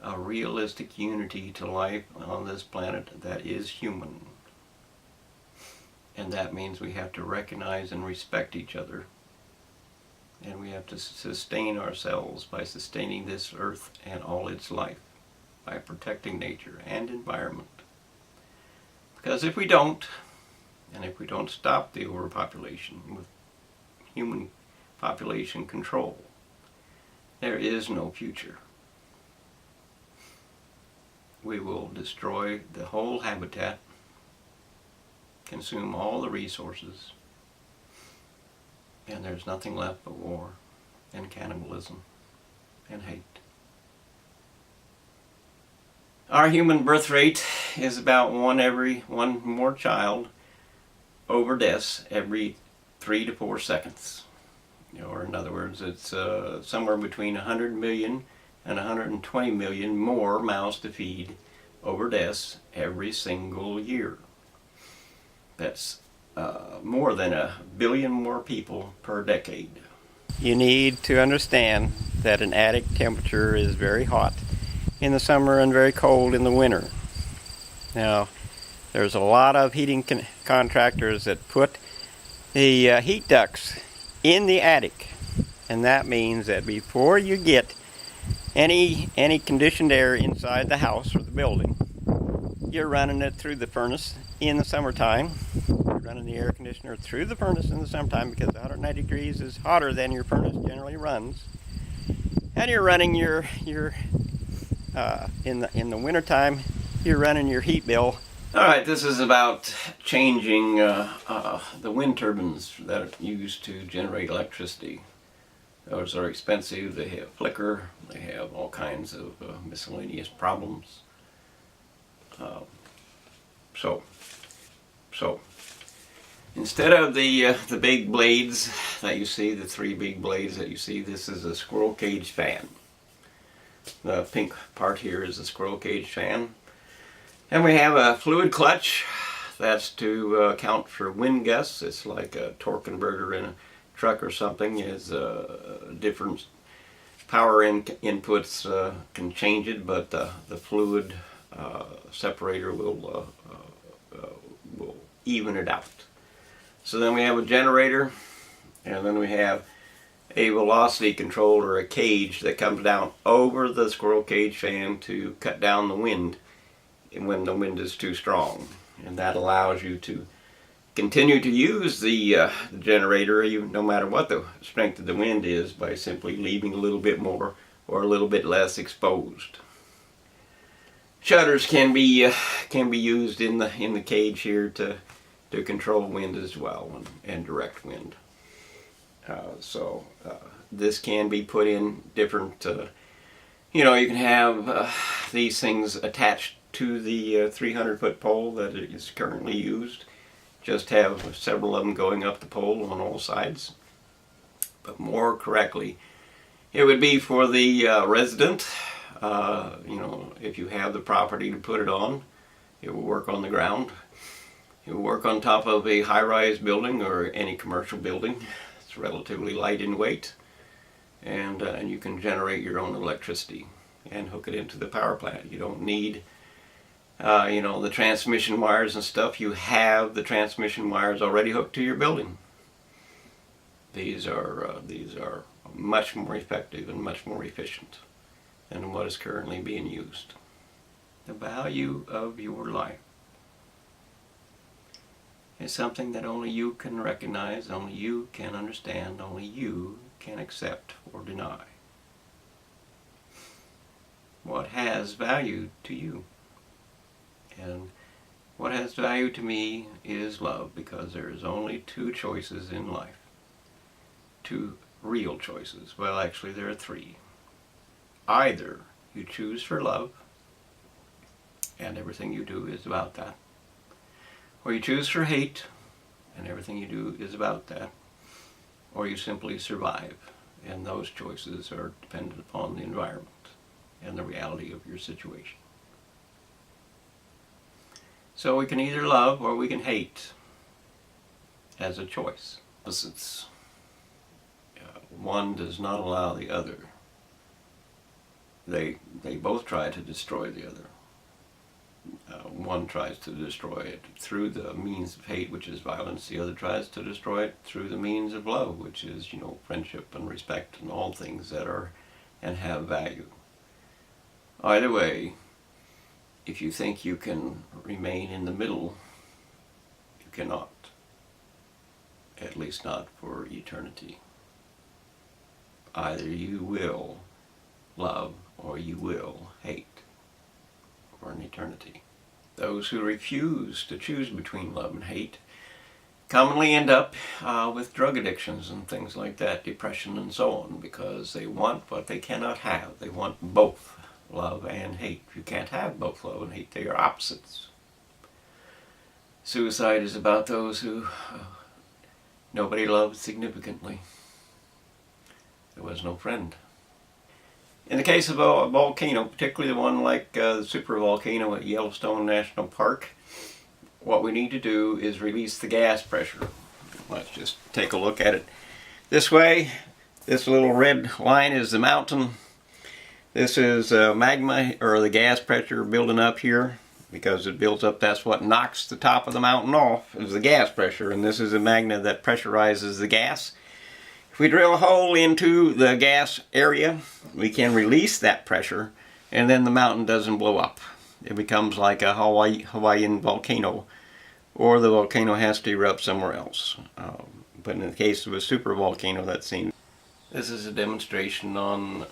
[SPEAKER 1] a realistic unity to life on this planet that is human. And that means we have to recognize and respect each other. And we have to sustain ourselves by sustaining this earth and all its life, by protecting nature and environment. Because if we don't, and if we don't stop the overpopulation with human population control, there is no future. We will destroy the whole habitat, consume all the resources, and there's nothing left but war and cannibalism and hate. Our human birth rate is about one more child over deaths every 3 to 4 seconds. Or in other words, it's somewhere between 100 million and 120 million more mouths to feed over deaths every single year. That's more than 1 billion more people per decade. You need to understand that an attic temperature is very hot in the summer and very cold in the winter. Now, there's a lot of heating contractors that put the heat ducts in the attic, and that means that before you get any conditioned air inside the house or the building, you're running it through the furnace in the summertime. You're running the air conditioner through the furnace in the summertime, because 190 degrees is hotter than your furnace generally runs. And you're running your in the wintertime, you're running your heat bill. All right, this is about changing the wind turbines that are used to generate electricity. Those are expensive, they have flicker, they have all kinds of miscellaneous problems. So Instead of the big blades that you see, the 3 big blades that you see, this is a squirrel cage fan. The pink part here is a squirrel cage fan. And we have a fluid clutch. That's to account for wind gusts. It's like a torque converter in a truck or something. Is different power inputs can change it, but the fluid separator will even it out. So then we have a generator, and then we have a velocity controller, a cage that comes down over the squirrel cage fan to cut down the wind when the wind is too strong. And that allows you to continue to use the generator no matter what the strength of the wind is, by simply leaving a little bit more or a little bit less exposed. Shutters can be used in the cage here to control wind as well, and direct wind. This can be put in different, you can have these things attached to the 300-foot pole that is currently used. Just have several of them going up the pole on all sides. But more correctly, it would be for the resident. If you have the property to put it on, it will work on the ground. It will work on top of a high-rise building or any commercial building. It's relatively light in weight, and you can generate your own electricity and hook it into the power plant. You don't need the transmission wires and stuff. You have the transmission wires already hooked to your building. These are much more effective and much more efficient than what is currently being used. The value of your life is something that only you can recognize, only you can understand, only you can accept or deny. What has value to you? And what has value to me is love, because there is only 2 choices in life. 2 real choices. Well, actually there are 3. Either you choose for love, and everything you do is about that. Or you choose for hate, and everything you do is about that. Or you simply survive, and those choices are dependent upon the environment and the reality of your situation. So we can either love or we can hate as a choice. Opposites. One does not allow the other. They both try to destroy the other. One tries to destroy it through the means of hate, which is violence. The other tries to destroy it through the means of love, which is, friendship and respect and all things that are and have value. Either way, if you think you can remain in the middle, you cannot. At least not for eternity. Either you will love or you will hate for an eternity. Those who refuse to choose between love and hate commonly end up with drug addictions and things like that, depression and so on, because they want what they cannot have. They want both love and hate. You can't have both love and hate. They are opposites. Suicide is about those who nobody loved significantly. There was no friend. In the case of a volcano, particularly the one like the supervolcano at Yellowstone National Park, what we need to do is release the gas pressure. Let's just take a look at it this way. This little red line is the mountain. This is magma, or the gas pressure building up here. Because it builds up, that's what knocks the top of the mountain off, is the gas pressure. And this is a magma that pressurizes the gas. If we drill a hole into the gas area, we can release that pressure, and then the mountain doesn't blow up. It becomes like a Hawaiian volcano, or the volcano has to erupt somewhere else. But in the case of a supervolcano, that seems. This is a demonstration on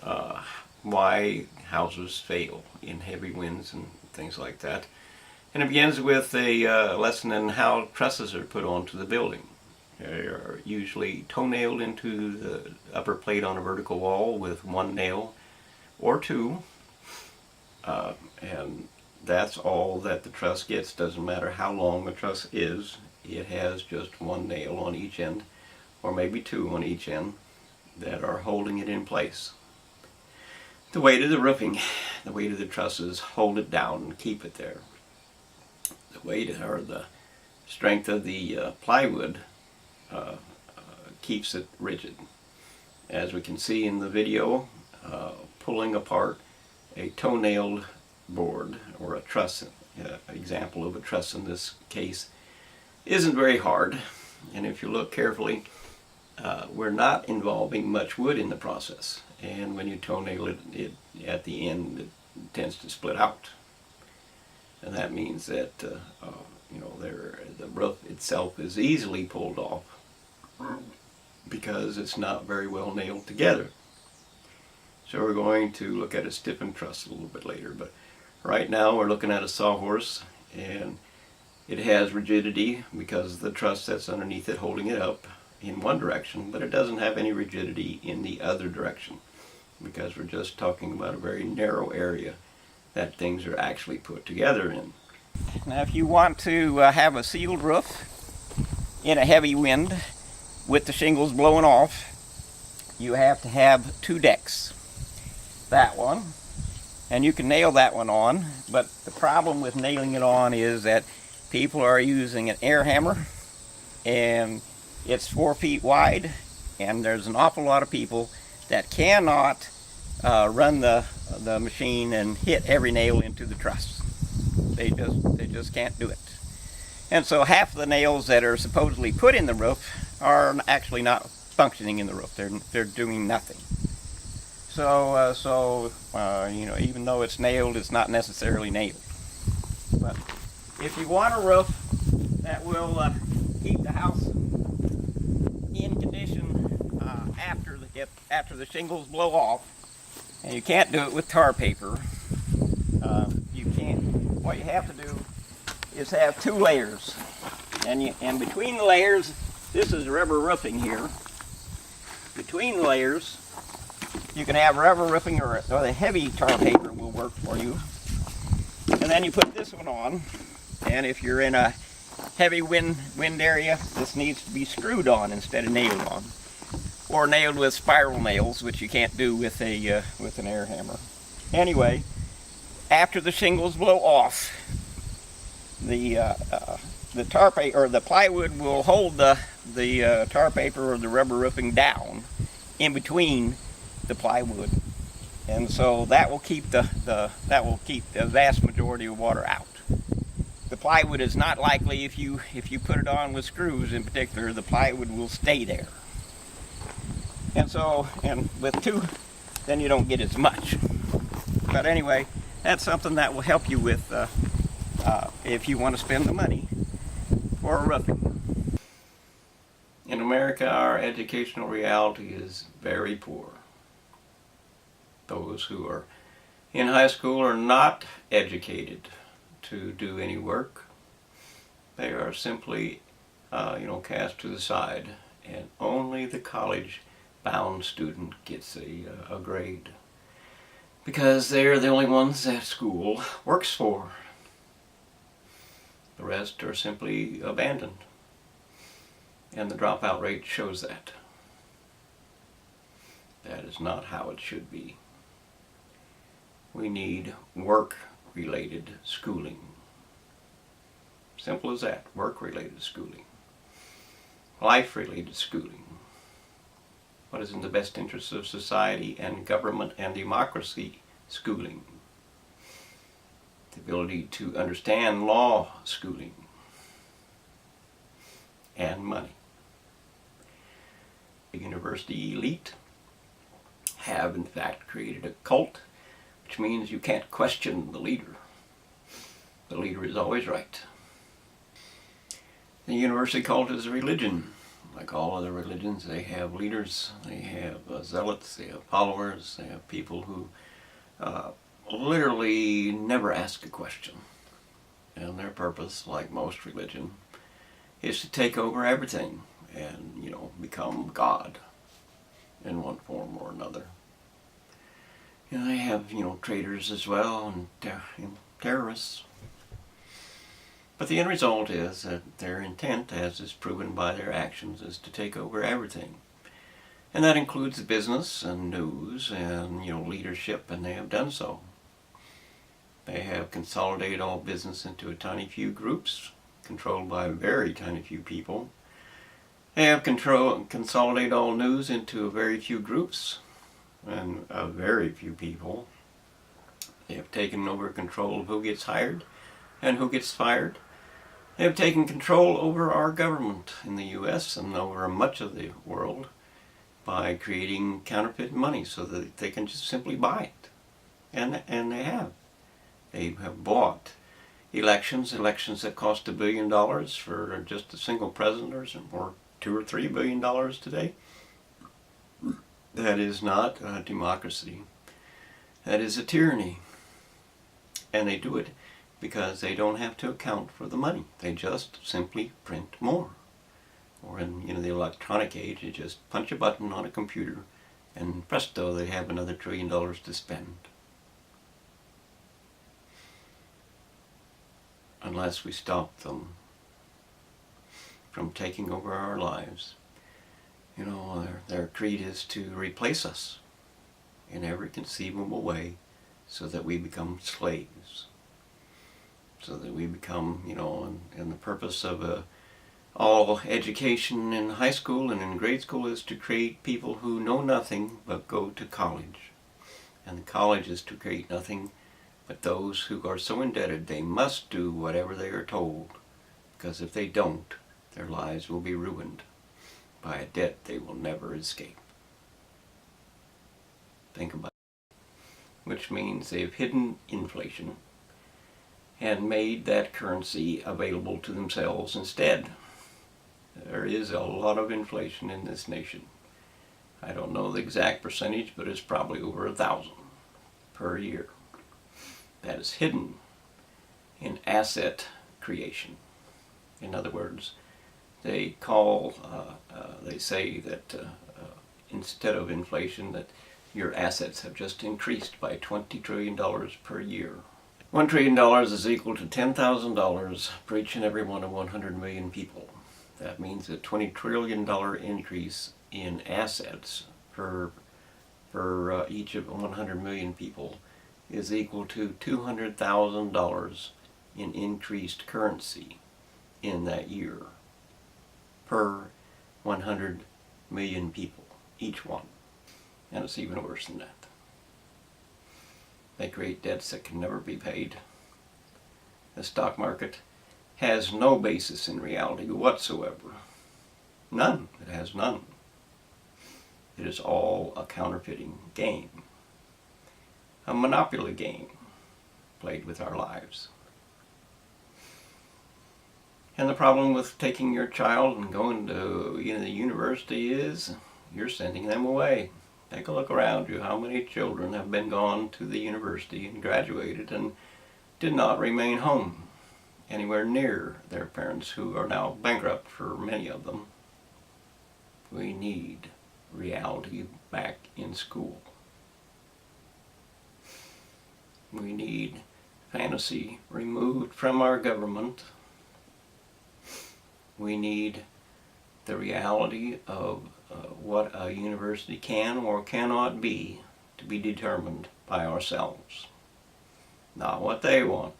[SPEAKER 1] why houses fail in heavy winds and things like that. And it begins with a lesson in how trusses are put onto the building. They are usually toe-nailed into the upper plate on a vertical wall with 1 nail or 2. And that's all that the truss gets. Doesn't matter how long the truss is. it has just one nail on each end, or maybe two on each end, that are holding it in place. The weight of the roofing, the weight of the trusses hold it down and keep it there. The weight or the strength of the plywood keeps it rigid. As we can see in the video, pulling apart a toenailed board or a truss, example of a truss in this case, isn't very hard. And if you look carefully, we're not involving much wood in the process. And when you toenail it at the end, it tends to split out. And that means that the roof itself is easily pulled off because it's not very well nailed together. So we're going to look at a stiffened truss a little bit later, but right now we're looking at a sawhorse, and it has rigidity because of the truss that's underneath it holding it up in one direction, but it doesn't have any rigidity in the other direction because we're just talking about a very narrow area that things are actually put together in.
[SPEAKER 2] Now if you want to have a sealed roof in a heavy wind with the shingles blowing off, you have to have two decks. That one, and you can nail that one on, but the problem with nailing it on is that people are using an air hammer, and it's 4 feet wide, and there's an awful lot of people that cannot run the machine and hit every nail into the truss. They just can't do it. And so half the nails that are supposedly put in the roof are actually not functioning in the roof. They're doing nothing. So even though it's nailed, it's not necessarily nailed. But if you want a roof that will keep the house in condition after the shingles blow off, and you can't do it with tar paper, what you have to do is have 2 layers, and between the layers, this is rubber roofing here. Between the layers, you can have rubber roofing, or the heavy tar paper will work for you. And then you put this one on, and if you're in a heavy wind area, this needs to be screwed on instead of nailed on, or nailed with spiral nails, which you can't do with an air hammer. Anyway, after the shingles blow off, the tar paper or the plywood will hold the tar paper or the rubber roofing down in between the plywood, and so that will keep the vast majority of water out. The plywood is not likely, if you put it on with screws in particular, the plywood will stay there. And with 2, then you don't get as much. But anyway, that's something that will help you with if you want to spend the money for a roofing.
[SPEAKER 1] In America, our educational reality is very poor. Those who are in high school are not educated to do any work. They are simply, cast to the side, and only the college-bound student gets a grade, because they're the only ones that school works for. The rest are simply abandoned, and the dropout rate shows that. That is not how it should be. We need work-related schooling. Simple as that, work-related schooling. Life-related schooling. What is in the best interest of society and government and democracy schooling. The ability to understand law schooling. And money. The university elite have in fact created a cult, which means you can't question the leader. The leader is always right. The university cult is a religion. Like all other religions, they have leaders, they have zealots, they have followers, they have people who literally never ask a question. And their purpose, like most religion, is to take over everything and, become God in one form or another. They have, traitors as well, and terrorists. But the end result is that their intent, as is proven by their actions, is to take over everything. And that includes business and news and, leadership, and they have done so. They have consolidated all business into a tiny few groups, controlled by a very tiny few people. They have consolidated all news into a very few groups and a very few people. They have taken over control of who gets hired and who gets fired. They have taken control over our government in the U.S. and over much of the world by creating counterfeit money so that they can just simply buy it. And they have. They have bought elections that cost $1 billion for just a single president, or $2 or $3 billion today. That is not a democracy. That is a tyranny. And they do it because they don't have to account for the money. They just simply print more. Or in the electronic age, you just punch a button on a computer and presto, they have another $1 trillion to spend. Unless we stop them from taking over our lives. Their creed is to replace us in every conceivable way so that we become slaves. So that we become, and the purpose of all education in high school and in grade school is to create people who know nothing but go to college. And the college is to create nothing but those who are so indebted they must do whatever they are told, because if they don't, their lives will be ruined by a debt they will never escape. Think about it. Which means they've hidden inflation and made that currency available to themselves instead. There is a lot of inflation in this nation. I don't know the exact percentage, but it's probably over 1,000 per year. That is hidden in asset creation. In other words, they say that instead of inflation, that your assets have just increased by $20 trillion per year. $1 trillion is equal to $10,000 for each and every one of 100 million people. That means a $20 trillion increase in assets for each of 100 million people is equal to $200,000 in increased currency in that year per 100 million people, each one. And it's even worse than that. They create debts that can never be paid. The stock market has no basis in reality whatsoever. None. It has none. It is all a counterfeiting game. A monopoly game played with our lives. And the problem with taking your child and going to the university is you're sending them away. Take a look around you. How many children have been gone to the university and graduated and did not remain home anywhere near their parents, who are now bankrupt for many of them? We need reality back in school. We need fantasy removed from our government. We need the reality of what a university can or cannot be to be determined by ourselves. Not what they want,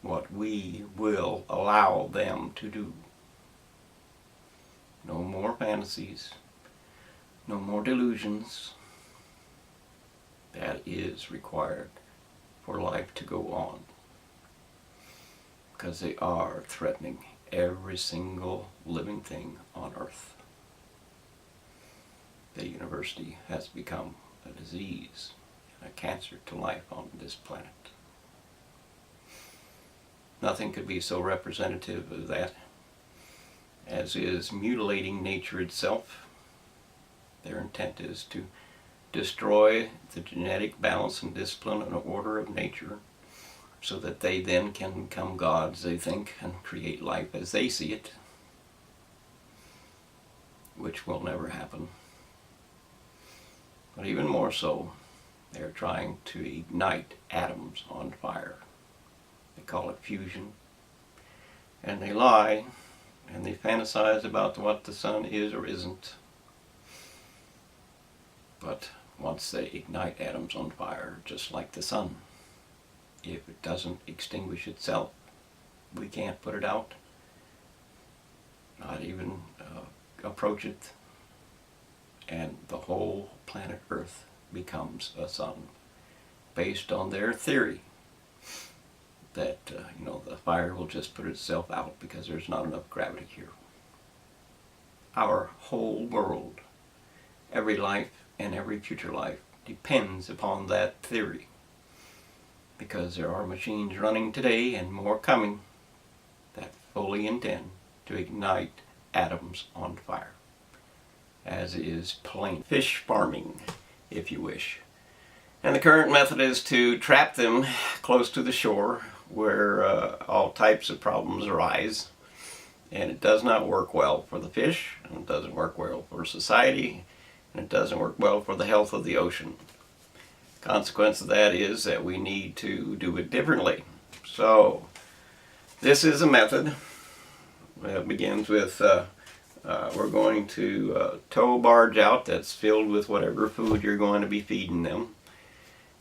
[SPEAKER 1] what we will allow them to do. No more fantasies, no more delusions. That is required for life to go on, because they are threatening every single living thing on earth. The university has become a disease and a cancer to life on this planet. Nothing could be so representative of that as is mutilating nature itself. Their intent is to destroy the genetic balance and discipline and order of nature so that they then can become gods, they think, and create life as they see it, which will never happen. But even more so, they're trying to ignite atoms on fire. They call it fusion. and they lie, and they fantasize about what the sun is or isn't. But once they ignite atoms on fire, just like the sun, if it doesn't extinguish itself, we can't put it out, not even approach it, and the whole planet Earth becomes a sun, based on their theory that the fire will just put itself out because there's not enough gravity here. Our whole world, every life and every future life, depends upon that theory, because there are machines running today and more coming that fully intend to ignite atoms on fire, as is plain fish farming, if you wish. And the current method is to trap them close to the shore, where all types of problems arise, and it does not work well for the fish, and it doesn't work well for society, and it doesn't work well for the health of the ocean. Consequence of that is that we need to do it differently. So this is a method that begins with we're going to tow a barge out that's filled with whatever food you're going to be feeding them.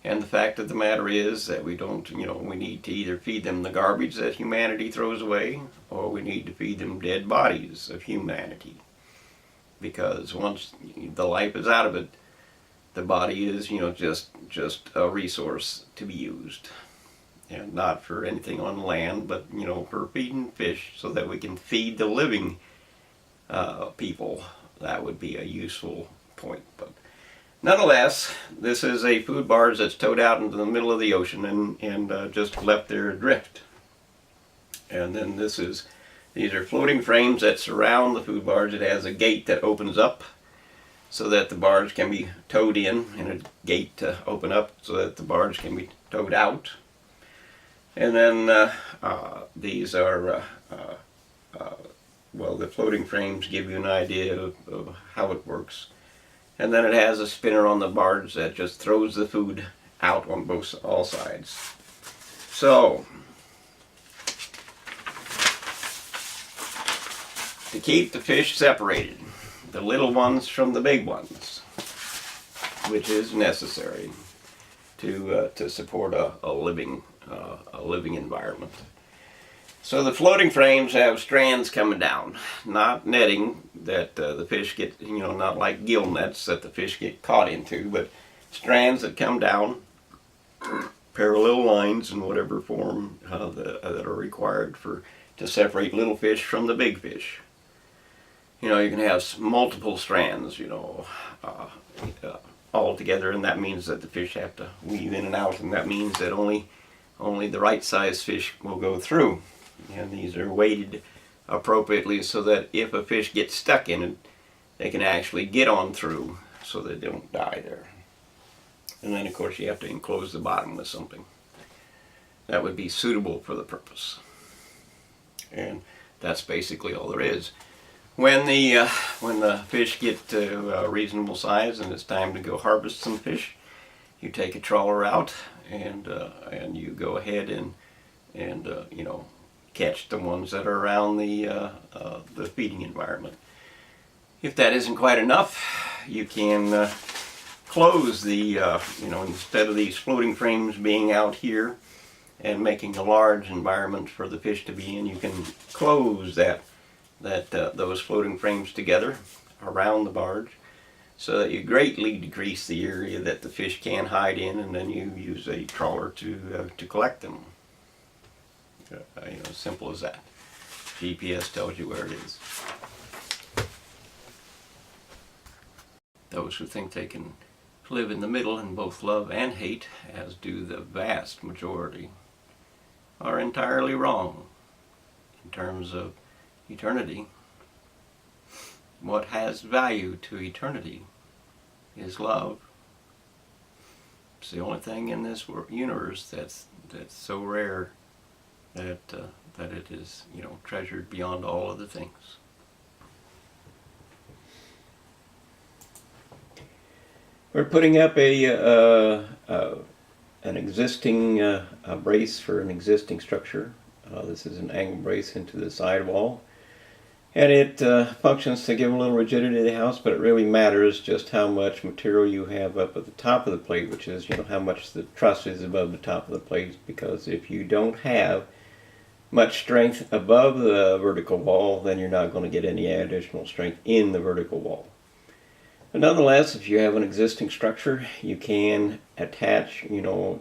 [SPEAKER 1] And the fact of the matter is that we don't, we need to either feed them the garbage that humanity throws away, or we need to feed them dead bodies of humanity. Because once the life is out of it, the body is, just a resource to be used. And not for anything on land, but, for feeding fish so that we can feed the living people. That would be a useful point. But nonetheless, this is a food barge that's towed out into the middle of the ocean and just left there adrift. And then these are floating frames that surround the food barge. It has a gate that opens up so that the barge can be towed in, and a gate to open up so that the barge can be towed out. And then these are, the floating frames give you an idea of how it works. And then it has a spinner on the barge that just throws the food out on all sides. So, to keep the fish separated, the little ones from the big ones, which is necessary to support a living environment. So the floating frames have strands coming down, not netting that the fish get, not like gill nets that the fish get caught into, but strands that come down, parallel lines in whatever form that are required to separate little fish from the big fish. You can have multiple strands, all together, and that means that the fish have to weave in and out, and that means that only the right size fish will go through. And these are weighted appropriately so that if a fish gets stuck in it, they can actually get on through so that they don't die there. And then of course you have to enclose the bottom with something that would be suitable for the purpose. And that's basically all there is. When the fish get to a reasonable size and it's time to go harvest some fish, you take a trawler out and you go ahead and catch the ones that are around the feeding environment. If that isn't quite enough, you can close the instead of these floating frames being out here and making a large environment for the fish to be in, you can close those floating frames together around the barge so that you greatly decrease the area that the fish can hide in, and then you use a trawler to collect them. Simple as that. GPS tells you where it is. Those who think they can live in the middle and both love and hate, as do the vast majority, are entirely wrong in terms of eternity. What has value to eternity is love. It's the only thing in this universe that's so rare that it is, treasured beyond all other things. We're putting up an existing brace for an existing structure. This is an angle brace into the sidewall. And it functions to give a little rigidity to the house, but it really matters just how much material you have up at the top of the plate, which is, how much the truss is above the top of the plate. Because if you don't have much strength above the vertical wall, then you're not going to get any additional strength in the vertical wall. But nonetheless, if you have an existing structure, you can attach,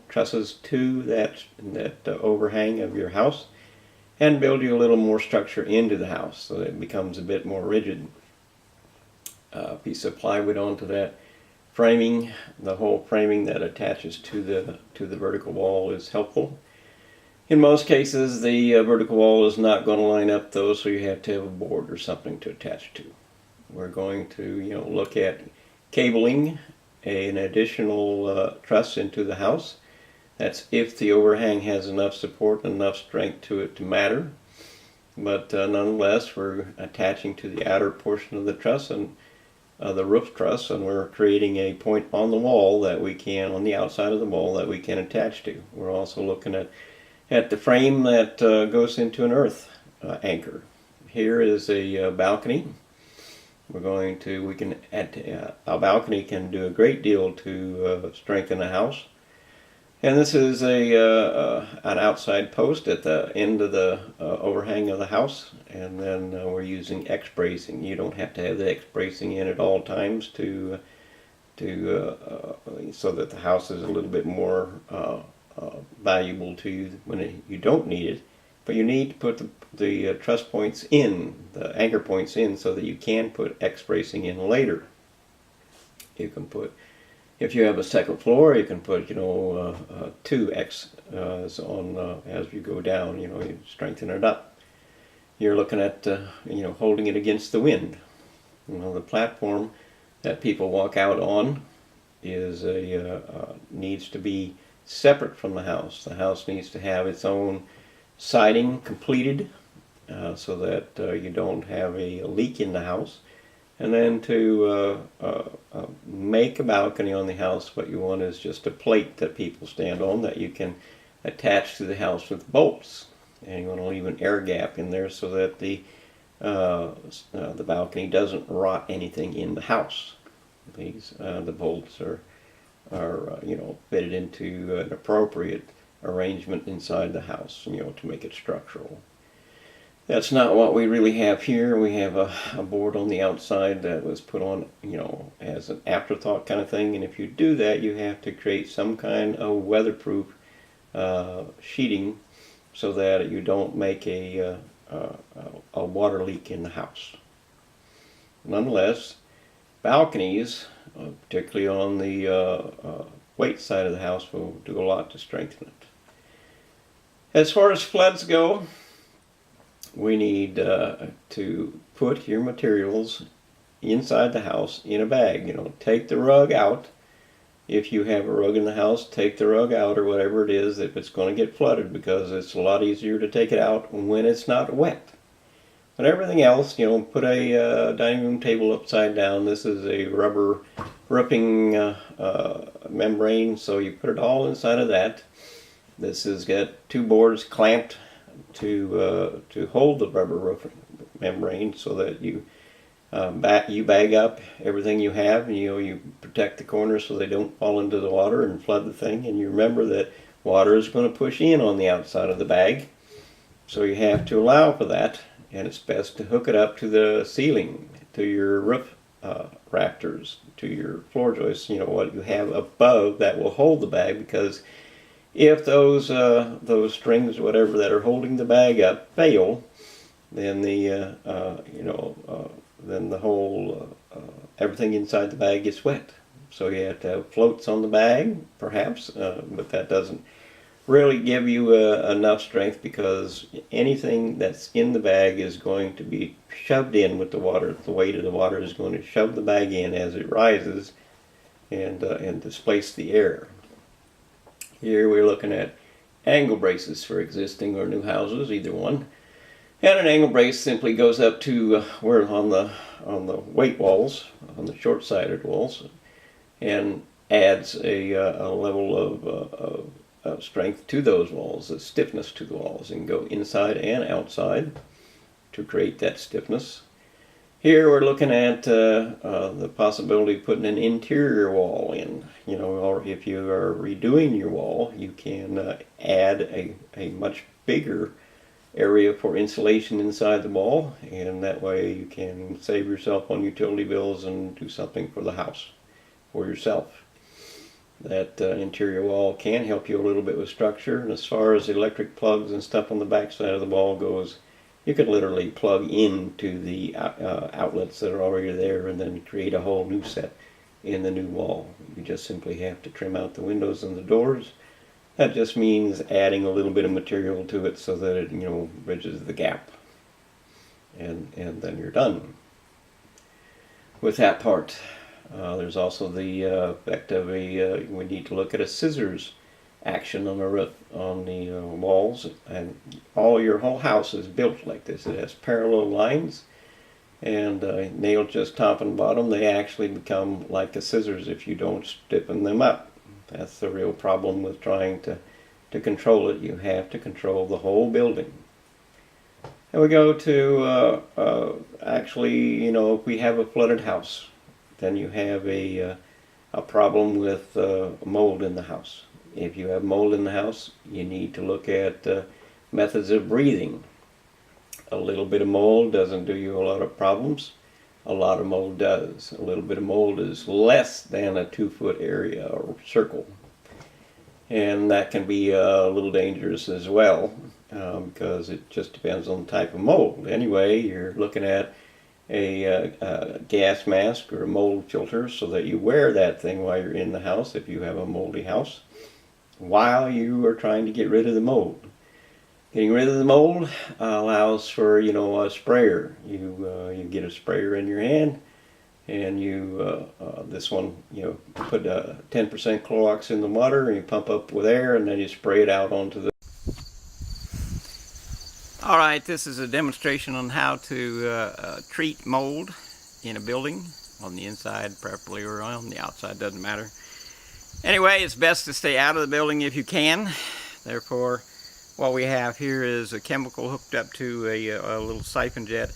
[SPEAKER 1] trusses to that overhang of your house, and build you a little more structure into the house so that it becomes a bit more rigid. A piece of plywood onto that framing, the whole framing that attaches to the vertical wall is helpful. In most cases, the vertical wall is not going to line up though, so you have to have a board or something to attach to. We're going to look at cabling an additional truss into the house. That's if the overhang has enough support and enough strength to it to matter. But nonetheless, we're attaching to the outer portion of the truss and the roof truss, and we're creating a point on the wall that we can, on the outside of the wall, that we can attach to. We're also looking at the frame that goes into an earth anchor. Here is a balcony. A balcony can do a great deal to strengthen a house. And this is an outside post at the end of the overhang of the house, and then we're using X bracing. You don't have to have the X bracing in at all times so that the house is a little bit more valuable to you when you don't need it. But you need to put the truss points in, the anchor points in, so that you can put X bracing in later. You can put, if you have a second floor, you can put, 2X on as you go down. You strengthen it up. You're looking at, holding it against the wind. The platform that people walk out on is needs to be separate from the house. The house needs to have its own siding completed so that you don't have a leak in the house. And then to make a balcony on the house, what you want is just a plate that people stand on that you can attach to the house with bolts. And you want to leave an air gap in there so that the balcony doesn't rot anything in the house. The bolts are fitted into an appropriate arrangement inside the house, to make it structural. That's not what we really have here. We have a board on the outside that was put on, as an afterthought kind of thing. And if you do that, you have to create some kind of weatherproof sheeting so that you don't make a water leak in the house. Nonetheless, balconies, particularly on the weight side of the house, will do a lot to strengthen it. As far as floods go, we need to put your materials inside the house in a bag. Take the rug out. If you have a rug in the house, take the rug out or whatever it is if it's going to get flooded, because it's a lot easier to take it out when it's not wet. But everything else, put a dining room table upside down. This is a rubber roofing membrane, so you put it all inside of that. This has got two boards clamped to hold the rubber roofing membrane so that you bag up everything you have, and you protect the corners so they don't fall into the water and flood the thing. And you remember that water is going to push in on the outside of the bag, so you have to allow for that. And it's best to hook it up to the ceiling, to your roof rafters, to your floor joists. What you have above that will hold the bag, because if those strings, whatever, that are holding the bag up fail, then the whole everything inside the bag gets wet. So you have to have floats on the bag, perhaps, but that doesn't really give you enough strength, because anything that's in the bag is going to be shoved in with the water. The weight of the water is going to shove the bag in as it rises and displace the air. Here we're looking at angle braces for existing or new houses, either one. And an angle brace simply goes up to where on the weight walls, on the short-sided walls, and adds a level strength to those walls, the stiffness to the walls. You can go inside and outside to create that stiffness. Here we're looking at the possibility of putting an interior wall in, or if you are redoing your wall, you can add a much bigger area for insulation inside the wall, and that way you can save yourself on utility bills and do something for the house, for yourself. That interior wall can help you a little bit with structure, and as far as electric plugs and stuff on the back side of the wall goes, you could literally plug into the outlets that are already there and then create a whole new set in the new wall. You just simply have to trim out the windows and the doors. That just means adding a little bit of material to it so that it bridges the gap. And then you're done with that part. There's also the effect of we need to look at a scissors action on the roof, on the walls, and your whole house is built like this. It has parallel lines, and nailed just top and bottom. They actually become like the scissors if you don't stiffen them up. That's the real problem with trying to control it. You have to control the whole building. And we go to actually, if we have a flooded house, then you have a problem with mold in the house. If you have mold in the house, you need to look at methods of breathing. A little bit of mold doesn't do you a lot of problems. A lot of mold does. A little bit of mold is less than a 2-foot area or circle. And that can be a little dangerous as well, because it just depends on the type of mold. Anyway, you're looking at a gas mask or a mold filter so that you wear that thing while you're in the house if you have a moldy house, while you are trying to get rid of the mold. Getting rid of the mold allows for, a sprayer. You get a sprayer in your hand, and this one, put 10% Clorox in the water, and you pump up with air, and then you spray it out onto the...
[SPEAKER 2] Alright, this is a demonstration on how to treat mold in a building, on the inside preferably, or on the outside, doesn't matter. Anyway, it's best to stay out of the building if you can. Therefore, what we have here is a chemical hooked up to a little siphon jet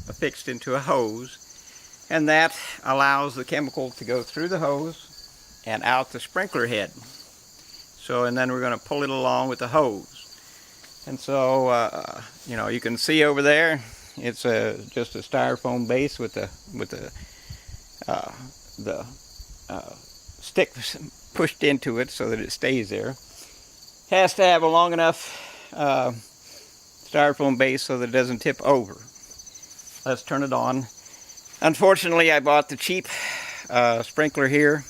[SPEAKER 2] affixed into a hose, and that allows the chemical to go through the hose and out the sprinkler head. And then we're going to pull it along with the hose. And so, you can see over there, it's just a styrofoam base with the stick pushed into it so that it stays there. Has to have a long enough styrofoam base so that it doesn't tip over. Let's turn it on. Unfortunately, I bought the cheap sprinkler here,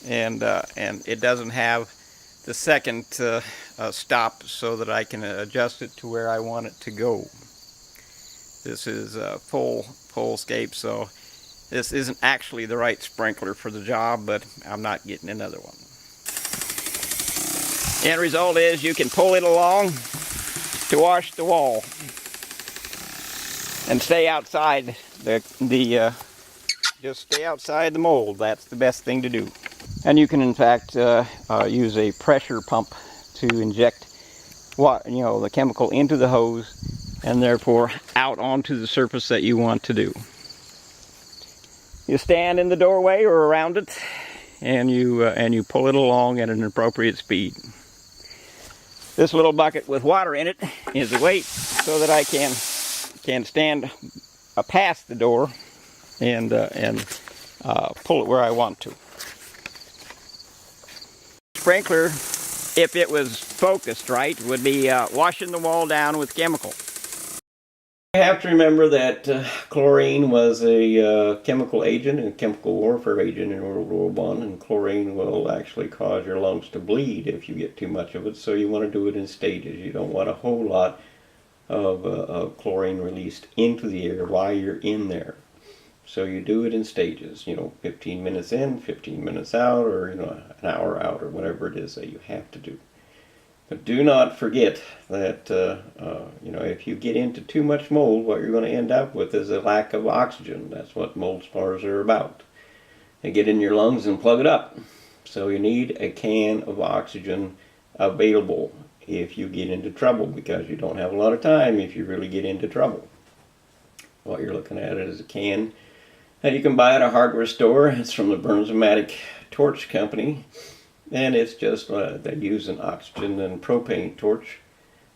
[SPEAKER 2] and it doesn't have the second stop so that I can adjust it to where I want it to go. This is full scape, so this isn't actually the right sprinkler for the job, but I'm not getting another one. End result is you can pull it along to wash the wall and stay outside just stay outside the mold. That's the best thing to do. And you can in fact use a pressure pump to inject the chemical into the hose and therefore out onto the surface that you want to do. You stand in the doorway or around it, and you pull it along at an appropriate speed. This little bucket with water in it is a weight so that I can stand past the door and pull it where I want to. Sprinkler, if it was focused right, would be washing the wall down with chemical.
[SPEAKER 1] You have to remember that chlorine was a chemical agent and chemical warfare agent in World War I, and chlorine will actually cause your lungs to bleed if you get too much of it, so you want to do it in stages. You don't want a whole lot of chlorine released into the air while you're in there. So you do it in stages, 15 minutes in, 15 minutes out, or an hour out, or whatever it is that you have to do. But do not forget that, if you get into too much mold, what you're going to end up with is a lack of oxygen. That's what mold spores are about. They get in your lungs and plug it up. So you need a can of oxygen available if you get into trouble, because you don't have a lot of time if you really get into trouble. What you're looking at is a can that you can buy at a hardware store. It's from the Bernzomatic torch company, and it's just they use an oxygen and propane torch.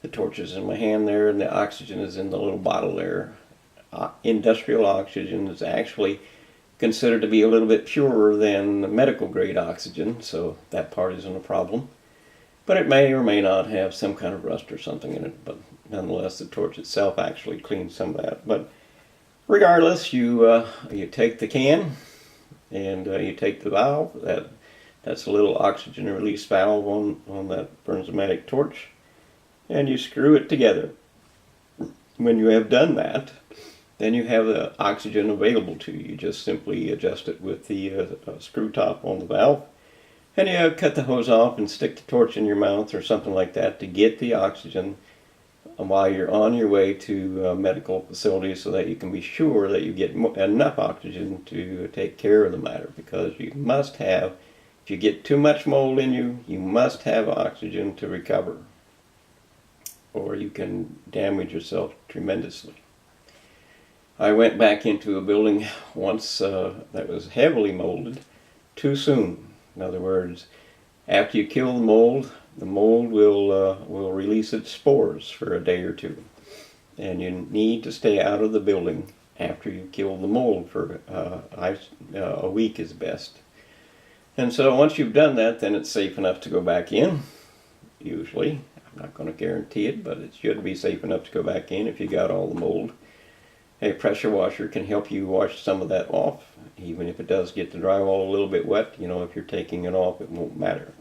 [SPEAKER 1] The torch is in my hand there, and the oxygen is in the little bottle there. Industrial oxygen is actually considered to be a little bit purer than medical grade oxygen, so that part isn't a problem. But it may or may not have some kind of rust or something in it, but nonetheless the torch itself actually cleans some of that. But regardless, you take the can and you take the valve. That's a little oxygen release valve on that Bernzomatic torch, and you screw it together. When you have done that, then you have the oxygen available to you. You just simply adjust it with the screw top on the valve, and you cut the hose off and stick the torch in your mouth or something like that to get the oxygen while you're on your way to medical facilities, so that you can be sure that you get enough oxygen to take care of the matter. Because you must have, if you get too much mold in you, you must have oxygen to recover, or you can damage yourself tremendously. I went back into a building once that was heavily molded too soon. In other words, after you kill the mold will release its spores for a day or two, and you need to stay out of the building after you kill the mold for a week is best. And so once you've done that, then it's safe enough to go back in. Usually, I'm not going to guarantee it, but it should be safe enough to go back in if you got all the mold. A pressure washer can help you wash some of that off, even if it does get the drywall a little bit wet. You know, if you're taking it off, it won't matter.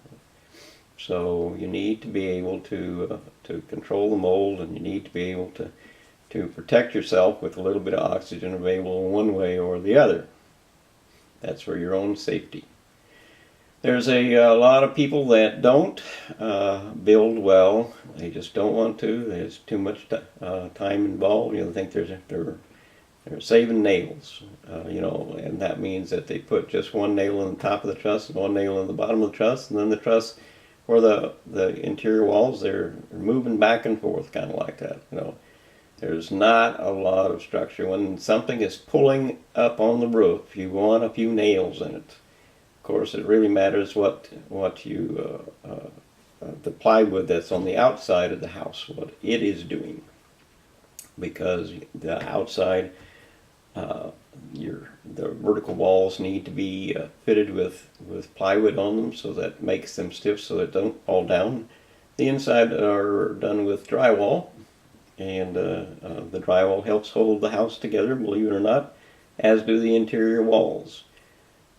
[SPEAKER 1] So you need to be able to control the mold, and you need to be able to protect yourself with a little bit of oxygen available one way or the other. That's for your own safety. There's a lot of people that don't build well. They just don't want to. There's too much time involved. You know, they think they're saving nails. You know, and that means that they put just one nail in the top of the truss and one nail in the bottom of the truss, and then the truss or the interior walls, they're moving back and forth, kind of like that. You know, there's not a lot of structure. When something is pulling up on the roof, you want a few nails in it. Of course, it really matters what you the plywood that's on the outside of the house, what it is doing, because the outside, the vertical walls need to be fitted with plywood on them, so that makes them stiff so that they don't fall down. The inside are done with drywall, and the drywall helps hold the house together, believe it or not, as do the interior walls.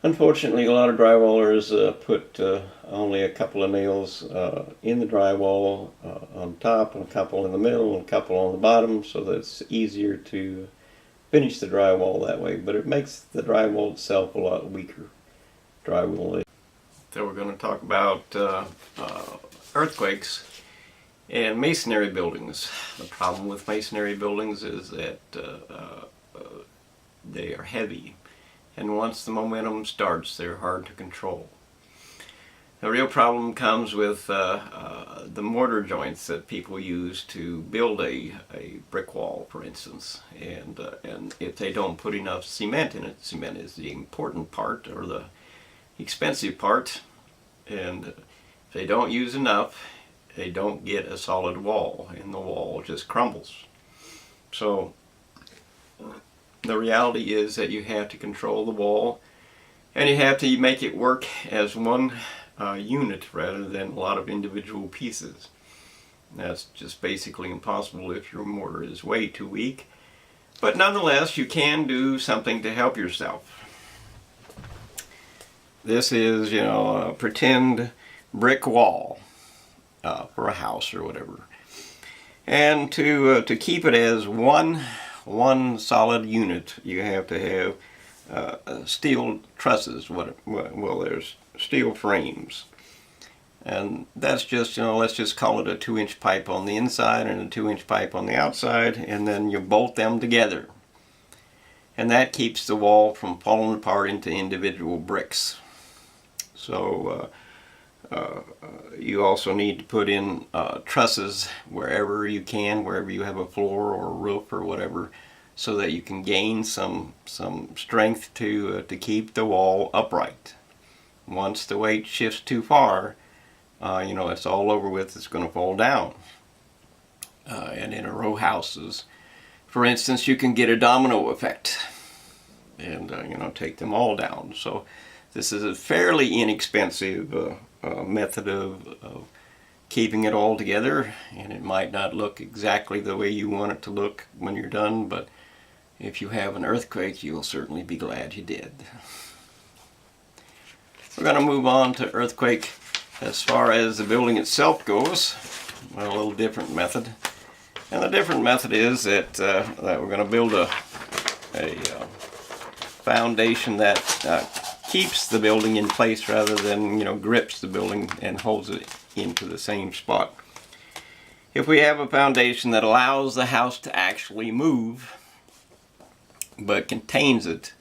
[SPEAKER 1] Unfortunately, a lot of drywallers put only a couple of nails in the drywall on top, and a couple in the middle, and a couple on the bottom, so that it's easier to finish the drywall that way. But it makes the drywall itself a lot weaker. Drywall. So we're going to talk about earthquakes and masonry buildings. The problem with masonry buildings is that they are heavy. And once the momentum starts, they're hard to control. The real problem comes with the mortar joints that people use to build a brick wall, for instance. And if they don't put enough cement in it, cement is the important part, or the expensive part, and if they don't use enough, they don't get a solid wall, and the wall just crumbles. So the reality is that you have to control the wall, and you have to make it work as one unit rather than a lot of individual pieces. That's just basically impossible if your mortar is way too weak. But nonetheless, you can do something to help yourself. This is, you know, a pretend brick wall for a house or whatever. And to keep it as one solid unit, you have to have steel trusses. Well, there's steel frames, and that's just, you know, let's just call it a 2-inch pipe on the inside and a 2-inch pipe on the outside, and then you bolt them together, and that keeps the wall from falling apart into individual bricks. So you also need to put in trusses wherever you can, wherever you have a floor or a roof or whatever, so that you can gain some strength to keep the wall upright. Once the weight shifts too far, it's all over with. It's going to fall down. And in a row houses, for instance, you can get a domino effect and take them all down. So this is a fairly inexpensive method of keeping it all together, and it might not look exactly the way you want it to look when you're done, but if you have an earthquake, you'll certainly be glad you did. We're going to move on to earthquake. As far as the building itself goes, a little different method. And the different method is that we're going to build a foundation that keeps the building in place rather than grips the building and holds it into the same spot. If we have a foundation that allows the house to actually move but contains it,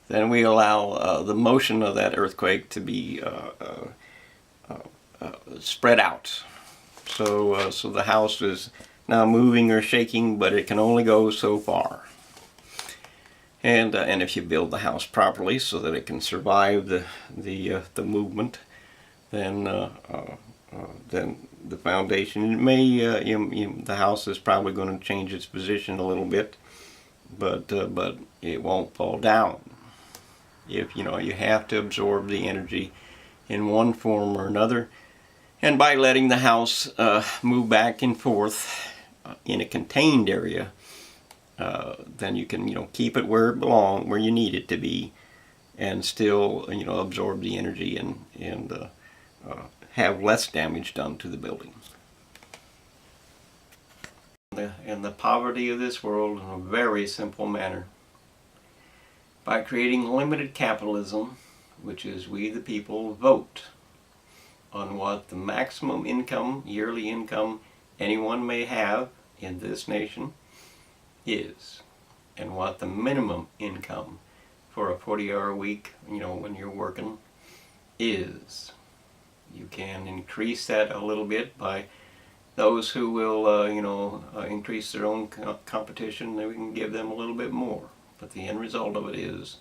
[SPEAKER 1] then we allow the motion of that earthquake to be spread out. So the house is now moving or shaking, but it can only go so far. And if you build the house properly so that it can survive the movement, then the foundation the house is probably going to change its position a little bit, but it won't fall down. If you have to absorb the energy in one form or another, and by letting the house move back and forth in a contained area, then you can keep it where it belongs, where you need it to be, and still absorb the energy and have less damage done to the building. And the poverty of this world in a very simple manner. By creating limited capitalism, which is we the people vote on what the maximum income, yearly income, anyone may have in this nation is, and what the minimum income for a 40-hour week, when you're working, is. You can increase that a little bit by those who will, increase their own competition. Then we can give them a little bit more. But the end result of it is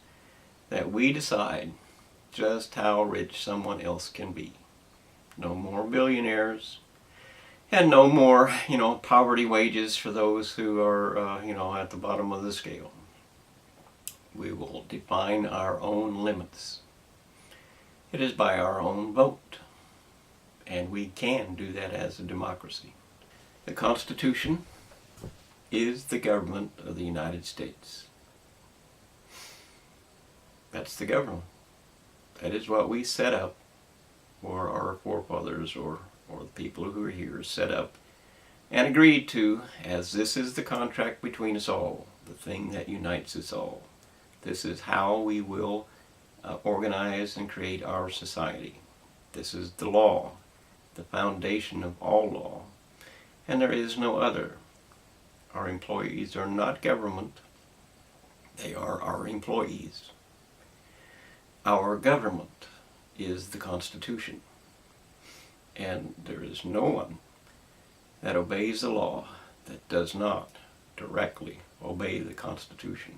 [SPEAKER 1] that we decide just how rich someone else can be. No more billionaires, and no more, poverty wages for those who are, at the bottom of the scale. We will define our own limits. It is by our own vote, and we can do that as a democracy. The Constitution is the government of the United States. That's the government. That is what we set up, or our forefathers or the people who are here set up and agreed to, as this is the contract between us all, the thing that unites us all. This is how we will organize and create our society. This is the law, the foundation of all law, and there is no other. Our employees are not government, they are our employees. Our government is the Constitution, and there is no one that obeys the law that does not directly obey the Constitution.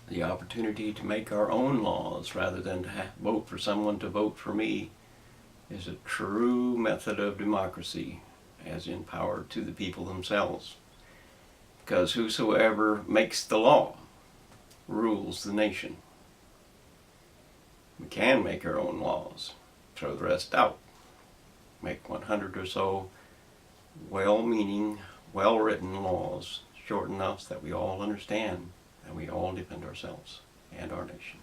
[SPEAKER 1] The opportunity to make our own laws rather than to vote for someone to vote for me is a true method of democracy, as in power to the people themselves. Because whosoever makes the law rules the nation. We can make our own laws, throw the rest out, make 100 or so well-meaning, well-written laws, short enough that we all understand and we all defend ourselves and our nation.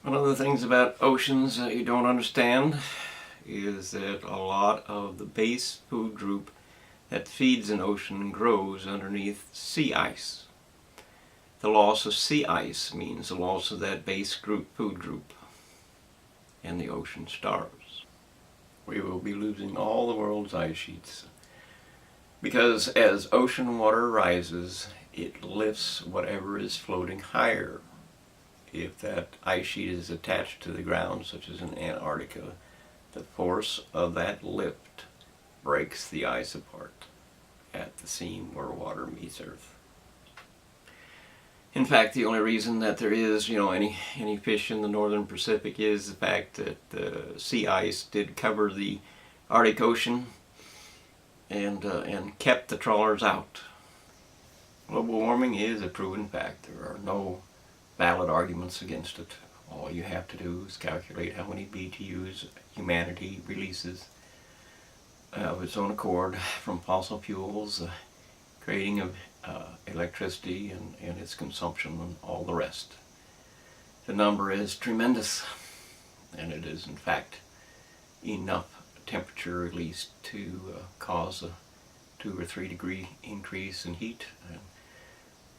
[SPEAKER 1] One of the things about oceans that you don't understand is that a lot of the base food group that feeds an ocean grows underneath sea ice. The loss of sea ice means the loss of that base food group, and the ocean starves. We will be losing all the world's ice sheets, because as ocean water rises, it lifts whatever is floating higher. If that ice sheet is attached to the ground, such as in Antarctica, The force of that lift breaks the ice apart at the seam where water meets Earth. In fact, the only reason that there is, any fish in the northern Pacific is the fact that the sea ice did cover the Arctic Ocean and kept the trawlers out. Global warming is a proven fact. There are no valid arguments against it. All you have to do is calculate how many BTUs humanity releases of its own accord from fossil fuels, creating of electricity and its consumption and all the rest. The number is tremendous, and it is in fact enough temperature released to cause a 2 or 3 degree increase in heat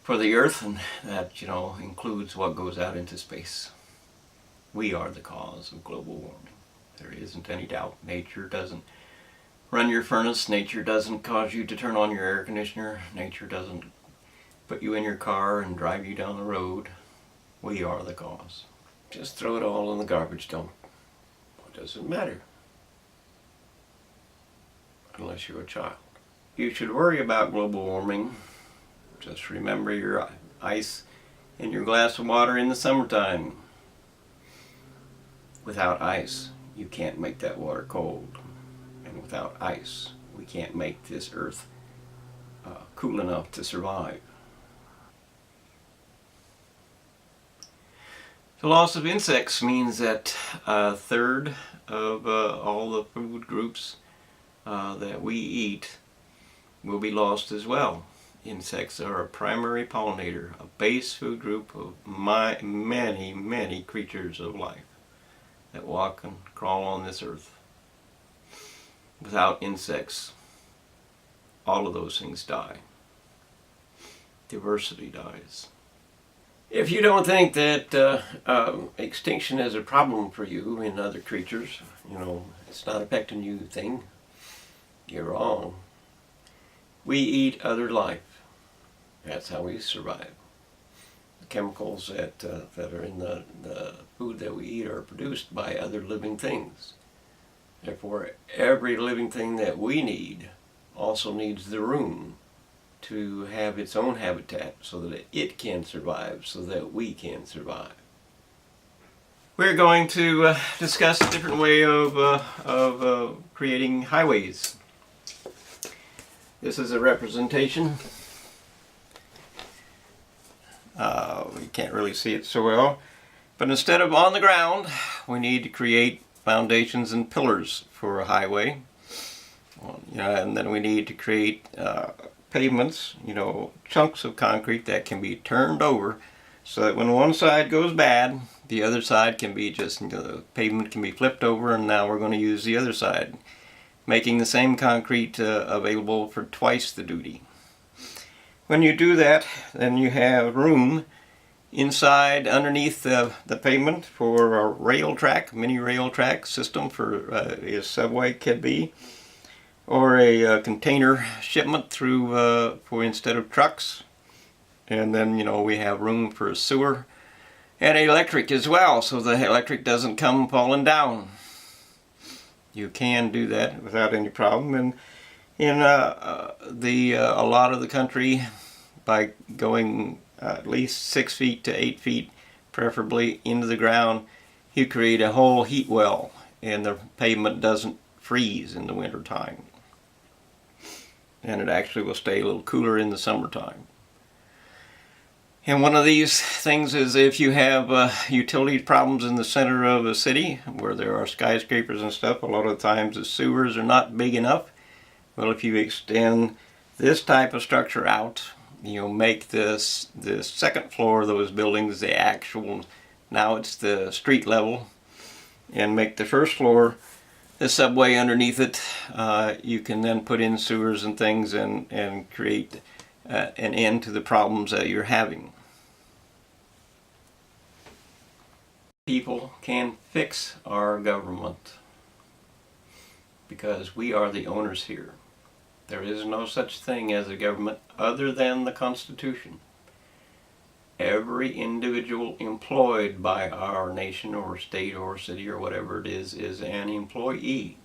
[SPEAKER 1] for the Earth, and that includes what goes out into space. We are the cause of global warming. There isn't any doubt. Nature doesn't run your furnace. Nature doesn't cause you to turn on your air conditioner. Nature doesn't put you in your car and drive you down the road. We are the cause. Just throw it all in the garbage dump. What does it matter? Unless you're a child. You should worry about global warming. Just remember your ice in your glass of water in the summertime. Without ice, you can't make that water cold. And without ice, we can't make this Earth cool enough to survive. The loss of insects means that a third of all the food groups that we eat will be lost as well. Insects are a primary pollinator, a base food group of many, many creatures of life that walk and crawl on this earth. Without insects, all of those things die. Diversity dies. If you don't think that extinction is a problem for you and other creatures, it's not affecting you thing, you're wrong. We eat other life. That's how we survive. The chemicals that are in the food that we eat are produced by other living things. Therefore, every living thing that we need also needs the room to have its own habitat so that it can survive, so that we can survive. We're going to discuss a different way of creating highways. This is a representation. We can't really see it so well, but instead of on the ground, we need to create foundations and pillars for a highway. And then we need to create pavements, chunks of concrete that can be turned over so that when one side goes bad, the other side can be the pavement can be flipped over, and now we're going to use the other side, making the same concrete available for twice the duty. When you do that, then you have room inside underneath the pavement for a rail track, mini rail track system for a subway could be, or a container shipment through for instead of trucks. And then we have room for a sewer and electric as well, so the electric doesn't come falling down. You can do that without any problem. And in a lot of the country, by going at least 6 feet to 8 feet, preferably into the ground, you create a whole heat well, and the pavement doesn't freeze in the winter time. And it actually will stay a little cooler in the summertime. And one of these things is if you have utility problems in the center of a city where there are skyscrapers and stuff, a lot of times the sewers are not big enough. Well, if you extend this type of structure out, make the second floor of those buildings the actual, now it's the street level, and make the first floor the subway underneath it, you can then put in sewers and things and create an end to the problems that you're having. People can fix our government because we are the owners here. There is no such thing as a government other than the Constitution. every individual employed by our nation or state or city or whatever it is an employee,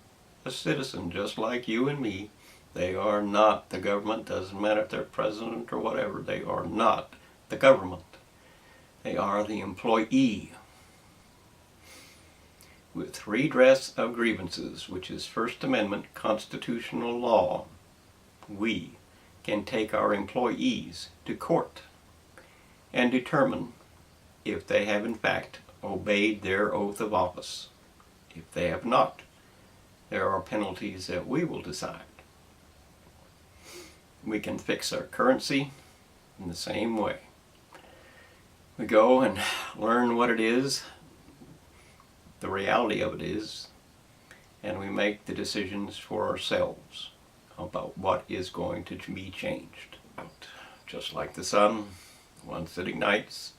[SPEAKER 1] a citizen just like you and me. They are not the government. Doesn't matter if they're president or whatever. They are not the government. They are the employee. With redress of grievances, which is First Amendment constitutional law, we can take our employees to court and determine if they have in fact obeyed their oath of office. If they have not, there are penalties that we will decide. We can fix our currency in the same way. We go and learn what it is, the reality of it is, and we make the decisions for ourselves about what is going to be changed. Just like the sun, once it ignites,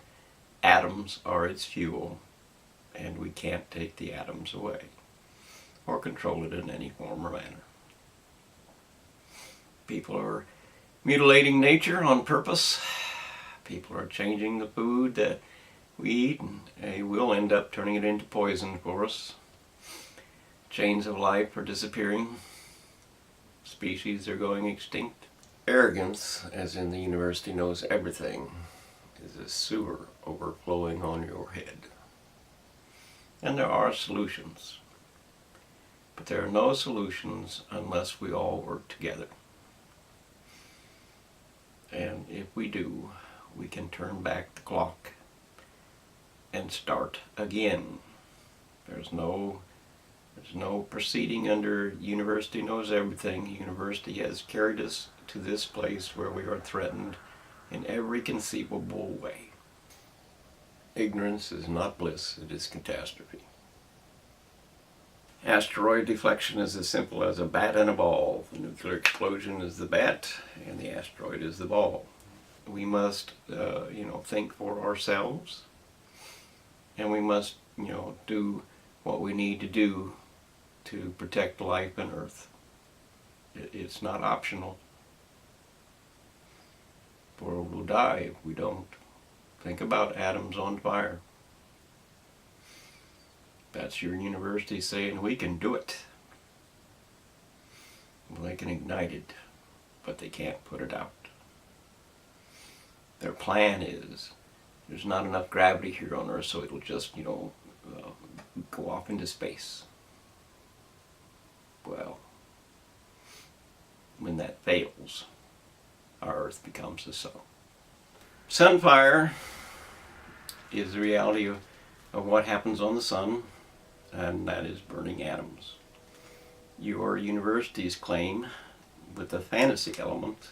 [SPEAKER 1] atoms are its fuel, and we can't take the atoms away or control it in any form or manner. People are mutilating nature on purpose. People are changing the food that we eat, and they will end up turning it into poison for us. Chains of life are disappearing. Species are going extinct. Arrogance, as in the university knows everything, is a sewer overflowing on your head. And there are solutions. But there are no solutions unless we all work together. And if we do, we can turn back the clock and start again. There's no proceeding under university knows everything. University has carried us to this place where we are threatened in every conceivable way. Ignorance is not bliss, it is catastrophe. Asteroid deflection is as simple as a bat and a ball. The nuclear explosion is the bat and the asteroid is the ball. We must think for ourselves, and we must do what we need to do to protect life and Earth. It's not optional. The world will die if we don't. Think about atoms on fire. That's your university saying we can do it. Well, they can ignite it, but they can't put it out. Their plan is there's not enough gravity here on Earth, so it'll just, go off into space. Well, when that fails, our Earth becomes the sun. Sunfire is the reality of what happens on the sun, and that is burning atoms. Your universities claim, with a fantasy element,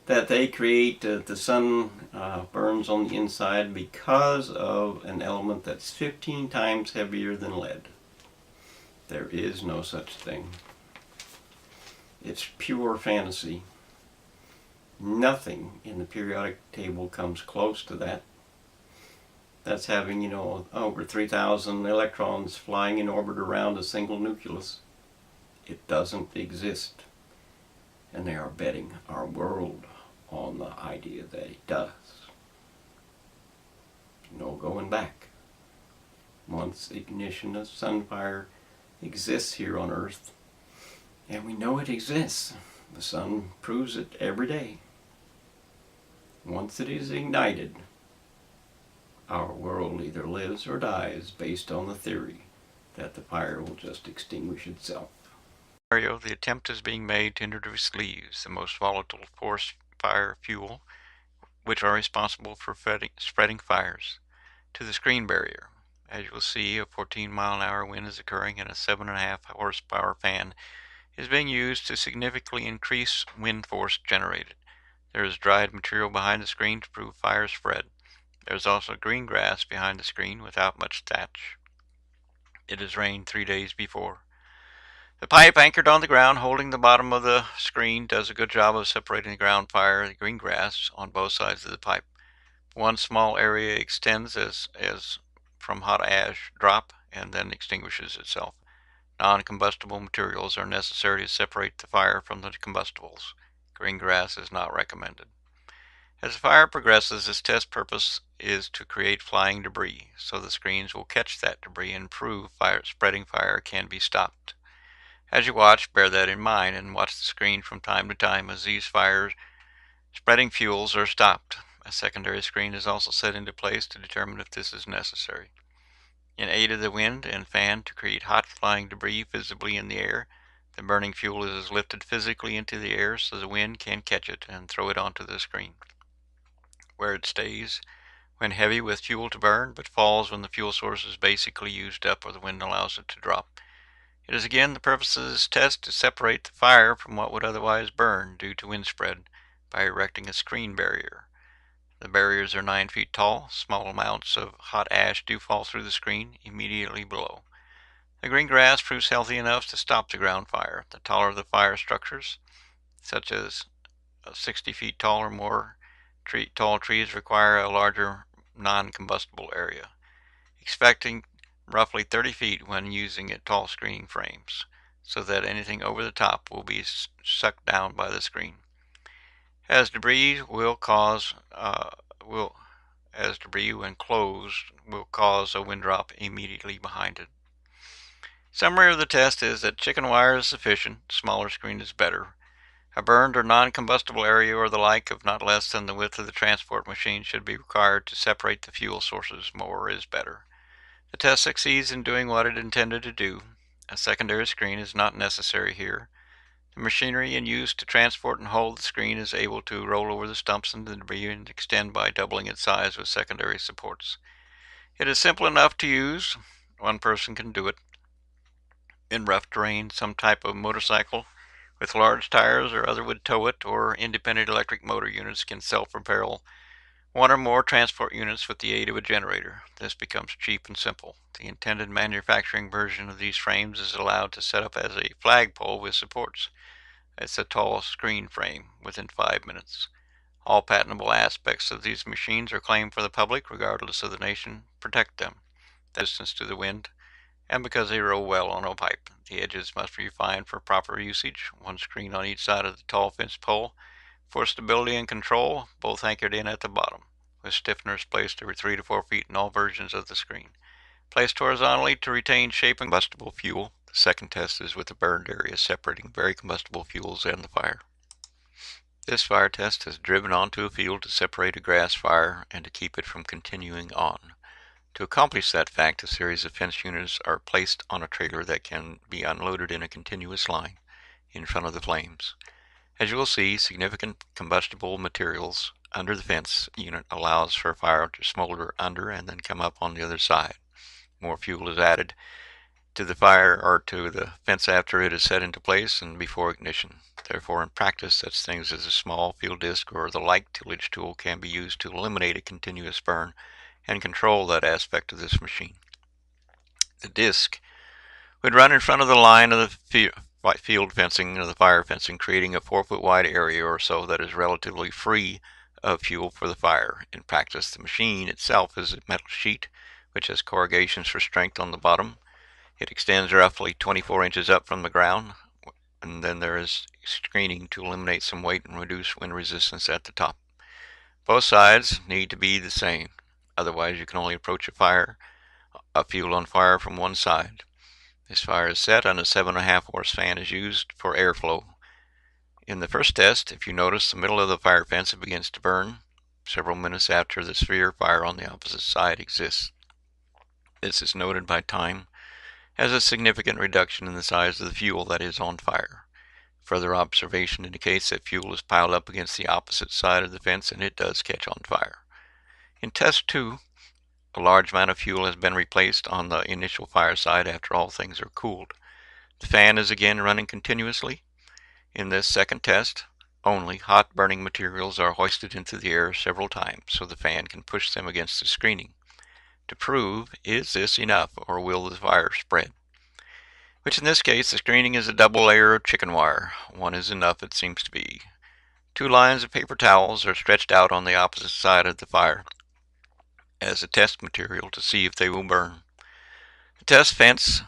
[SPEAKER 1] that they create the sun burns on the inside because of an element that's 15 times heavier than lead. There is no such thing. It's pure fantasy. Nothing in the periodic table comes close to that. That's having, over 3,000 electrons flying in orbit around a single nucleus. It doesn't exist. And they are betting our world on the idea that it does. No going back. Once ignition of sunfire exists here on Earth, and we know it exists. The sun proves it every day. Once it is ignited, our world either lives or dies based on the theory that the fire will just extinguish itself.
[SPEAKER 2] The attempt is being made to introduce leaves, the most volatile forest fire fuel, which are responsible for spreading fires, to the screen barrier. As you will see, a 14-mile-an-hour wind is occurring, and a 7.5 horsepower fan is being used to significantly increase wind force generated. There is dried material behind the screen to prove fire spread. There is also green grass behind the screen without much thatch. It has rained 3 days before. The pipe anchored on the ground holding the bottom of the screen does a good job of separating the ground fire and the green grass on both sides of the pipe. One small area extends as from hot ash drop and then extinguishes itself. Non-combustible materials are necessary to separate the fire from the combustibles. Green grass is not recommended. As the fire progresses, its test purpose is to create flying debris, so the screens will catch that debris and prove spreading fire can be stopped. As you watch, bear that in mind and watch the screen from time to time as these fires spreading fuels are stopped. A secondary screen is also set into place to determine if this is necessary. In aid of the wind and fan to create hot flying debris visibly in the air, the burning fuel is lifted physically into the air so the wind can catch it and throw it onto the screen, where it stays when heavy with fuel to burn, but falls when the fuel source is basically used up or the wind allows it to drop. It is again the purpose of this test to separate the fire from what would otherwise burn due to wind spread by erecting a screen barrier. The barriers are 9 feet tall. Small amounts of hot ash do fall through the screen immediately below. The green grass proves healthy enough to stop the ground fire. The taller the fire structures, such as 60 feet tall or more, tall trees require a larger non-combustible area, expecting roughly 30 feet when using tall screening frames, so that anything over the top will be sucked down by the screen. As debris when closed will cause a wind drop immediately behind it. Summary of the test is that chicken wire is sufficient, smaller screen is better. A burned or non-combustible area or the like of not less than the width of the transport machine should be required to separate the fuel sources. More is better. The test succeeds in doing what it intended to do. A secondary screen is not necessary here. The machinery in use to transport and hold the screen is able to roll over the stumps and the debris and extend by doubling its size with secondary supports. It is simple enough to use. One person can do it. In rough terrain, some type of motorcycle with large tires or other would tow it, or independent electric motor units can self-propel one or more transport units with the aid of a generator. This becomes cheap and simple. The intended manufacturing version of these frames is allowed to set up as a flagpole with supports. It's a tall screen frame within 5 minutes. All patentable aspects of these machines are claimed for the public, regardless of the nation, protect them. The distance to the wind, and because they roll well on a pipe. The edges must be refined for proper usage. One screen on each side of the tall fence pole for stability and control, both anchored in at the bottom, with stiffeners placed every 3 to 4 feet in all versions of the screen. Placed horizontally to retain shape and combustible fuel. The second test is with the burned area separating very combustible fuels and the fire. This fire test has driven onto a field to separate a grass fire and to keep it from continuing on. To accomplish that fact, a series of fence units are placed on a trailer that can be unloaded in a continuous line in front of the flames. As you will see, significant combustible materials under the fence unit allows for fire to smolder under and then come up on the other side. More fuel is added to the fire or to the fence after it is set into place and before ignition. Therefore, in practice, such things as a small field disc or the like tillage tool can be used to eliminate a continuous burn and control that aspect of this machine. The disc would run in front of the line of the field fencing or the fire fencing, creating a 4-foot wide area or so that is relatively free of fuel for the fire. In practice, the machine itself is a metal sheet which has corrugations for strength on the bottom. It extends roughly 24 inches up from the ground, and then there is screening to eliminate some weight and reduce wind resistance at the top. Both sides need to be the same, otherwise you can only approach a field on fire from one side. This fire is set and a 7.5 horse fan is used for airflow. In the first test, if you notice the middle of the fire fence, it begins to burn several minutes after the severe fire on the opposite side exists. This is noted by time as a significant reduction in the size of the fuel that is on fire. Further observation indicates that fuel is piled up against the opposite side of the fence and it does catch on fire. In test 2, a large amount of fuel has been replaced on the initial fire side after all things are cooled. The fan is again running continuously. In this second test, only hot burning materials are hoisted into the air several times so the fan can push them against the screening to prove, is this enough or will the fire spread? Which in this case, the screening is a double layer of chicken wire. One is enough, it seems to be. 2 lines of paper towels are stretched out on the opposite side of the fire as a test material to see if they will burn. The test fence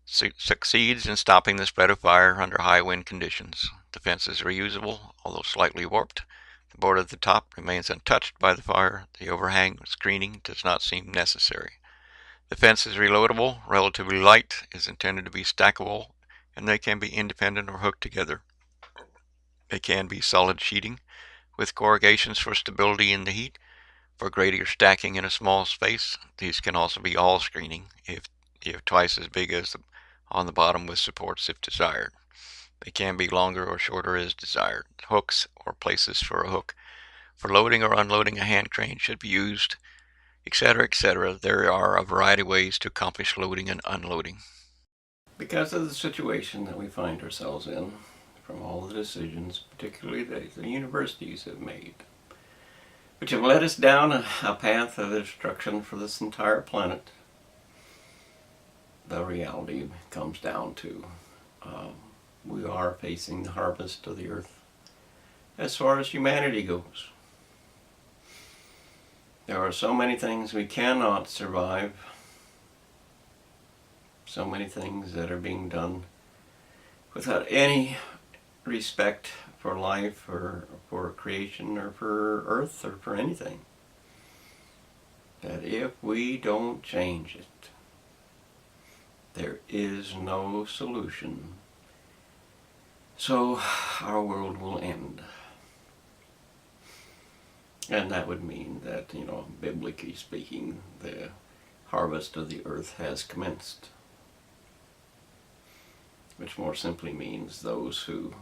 [SPEAKER 2] succeeds in stopping the spread of fire under high wind conditions. The fence is reusable, although slightly warped.
[SPEAKER 3] The board at the top remains untouched by the fire. The overhang screening does not seem necessary. The fence is reloadable, relatively light, is intended to be stackable, and they can be independent or hooked together. They can be solid sheeting with corrugations for stability in the heat. For greater stacking in a small space, these can also be all screening, if twice as big as on the bottom with supports if desired. They can be longer or shorter as desired. Hooks or places for a hook for loading or unloading a hand crane should be used, etc., etc. There are a variety of ways to accomplish loading and unloading.
[SPEAKER 1] Because of the situation that we find ourselves in, from all the decisions, particularly that the universities have made, which have led us down a path of destruction for this entire planet, the reality comes down to we are facing the harvest of the earth as far as humanity goes. There are so many things we cannot survive, so many things that are being done without any respect for life or for creation or for earth or for anything, that if we don't change it, there is no solution. So our world will end. And that would mean that, biblically speaking, the harvest of the earth has commenced. Which more simply means those who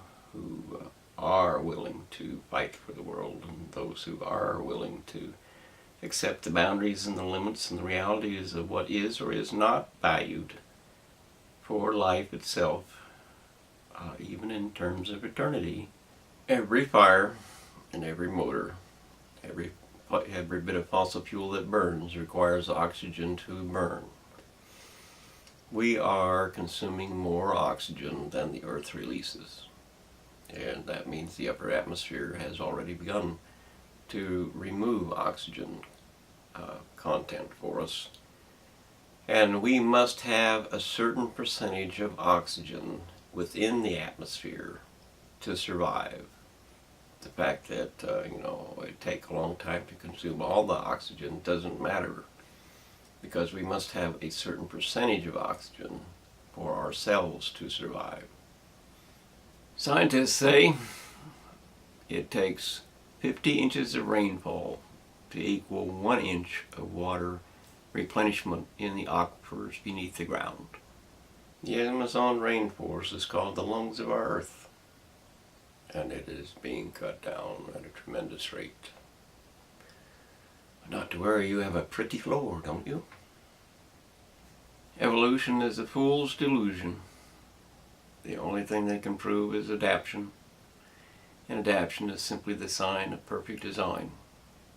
[SPEAKER 1] are willing to fight for the world, and those who are willing to accept the boundaries and the limits and the realities of what is or is not valued for life itself, even in terms of eternity. Every fire and every motor, every bit of fossil fuel that burns requires oxygen to burn. We are consuming more oxygen than the earth releases, and that means the upper atmosphere has already begun to remove oxygen content for us, and we must have a certain percentage of oxygen within the atmosphere to survive. The fact that it takes a long time to consume all the oxygen doesn't matter, because we must have a certain percentage of oxygen for ourselves to survive. Scientists say it takes 50 inches of rainfall to equal 1 inch of water replenishment in the aquifers beneath the ground. The Amazon rainforest is called the lungs of our earth, and it is being cut down at a tremendous rate. Not to worry, you have a pretty floor, don't you? Evolution is a fool's delusion. The only thing they can prove is adaptation. And adaptation is simply the sign of perfect design.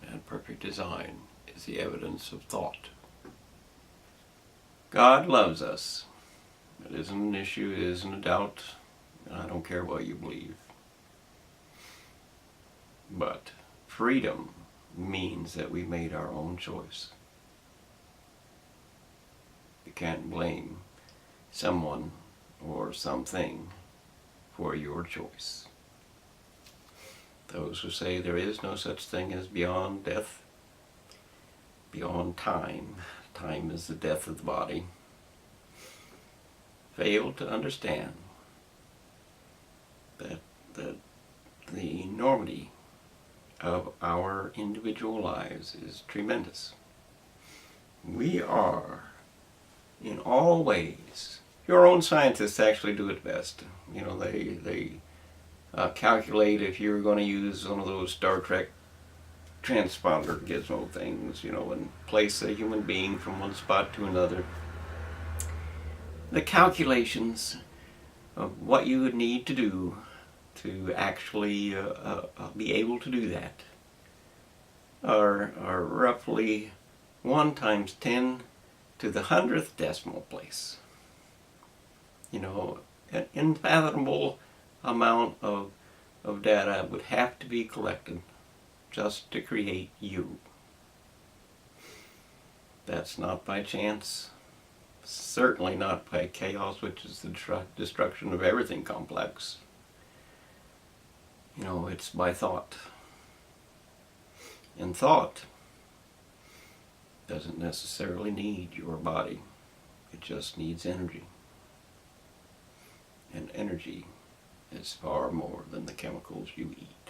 [SPEAKER 1] And perfect design is the evidence of thought. God loves us. It isn't an issue, it isn't a doubt. I don't care what you believe. But freedom means that we made our own choice. You can't blame someone or something for your choice. Those who say there is no such thing as beyond death, beyond time, time is the death of the body, fail to understand that the enormity of our individual lives is tremendous. We are, in all ways, your own scientists actually do it best. They calculate if you're going to use one of those Star Trek transponder gizmo things, and place a human being from one spot to another. The calculations of what you would need to do to actually be able to do that are roughly 1 times 10 to the 100th decimal place. An unfathomable amount of data would have to be collected just to create you. That's not by chance. Certainly not by chaos, which is the destruction of everything complex. It's by thought. And thought doesn't necessarily need your body. It just needs energy. And energy is far more than the chemicals you eat.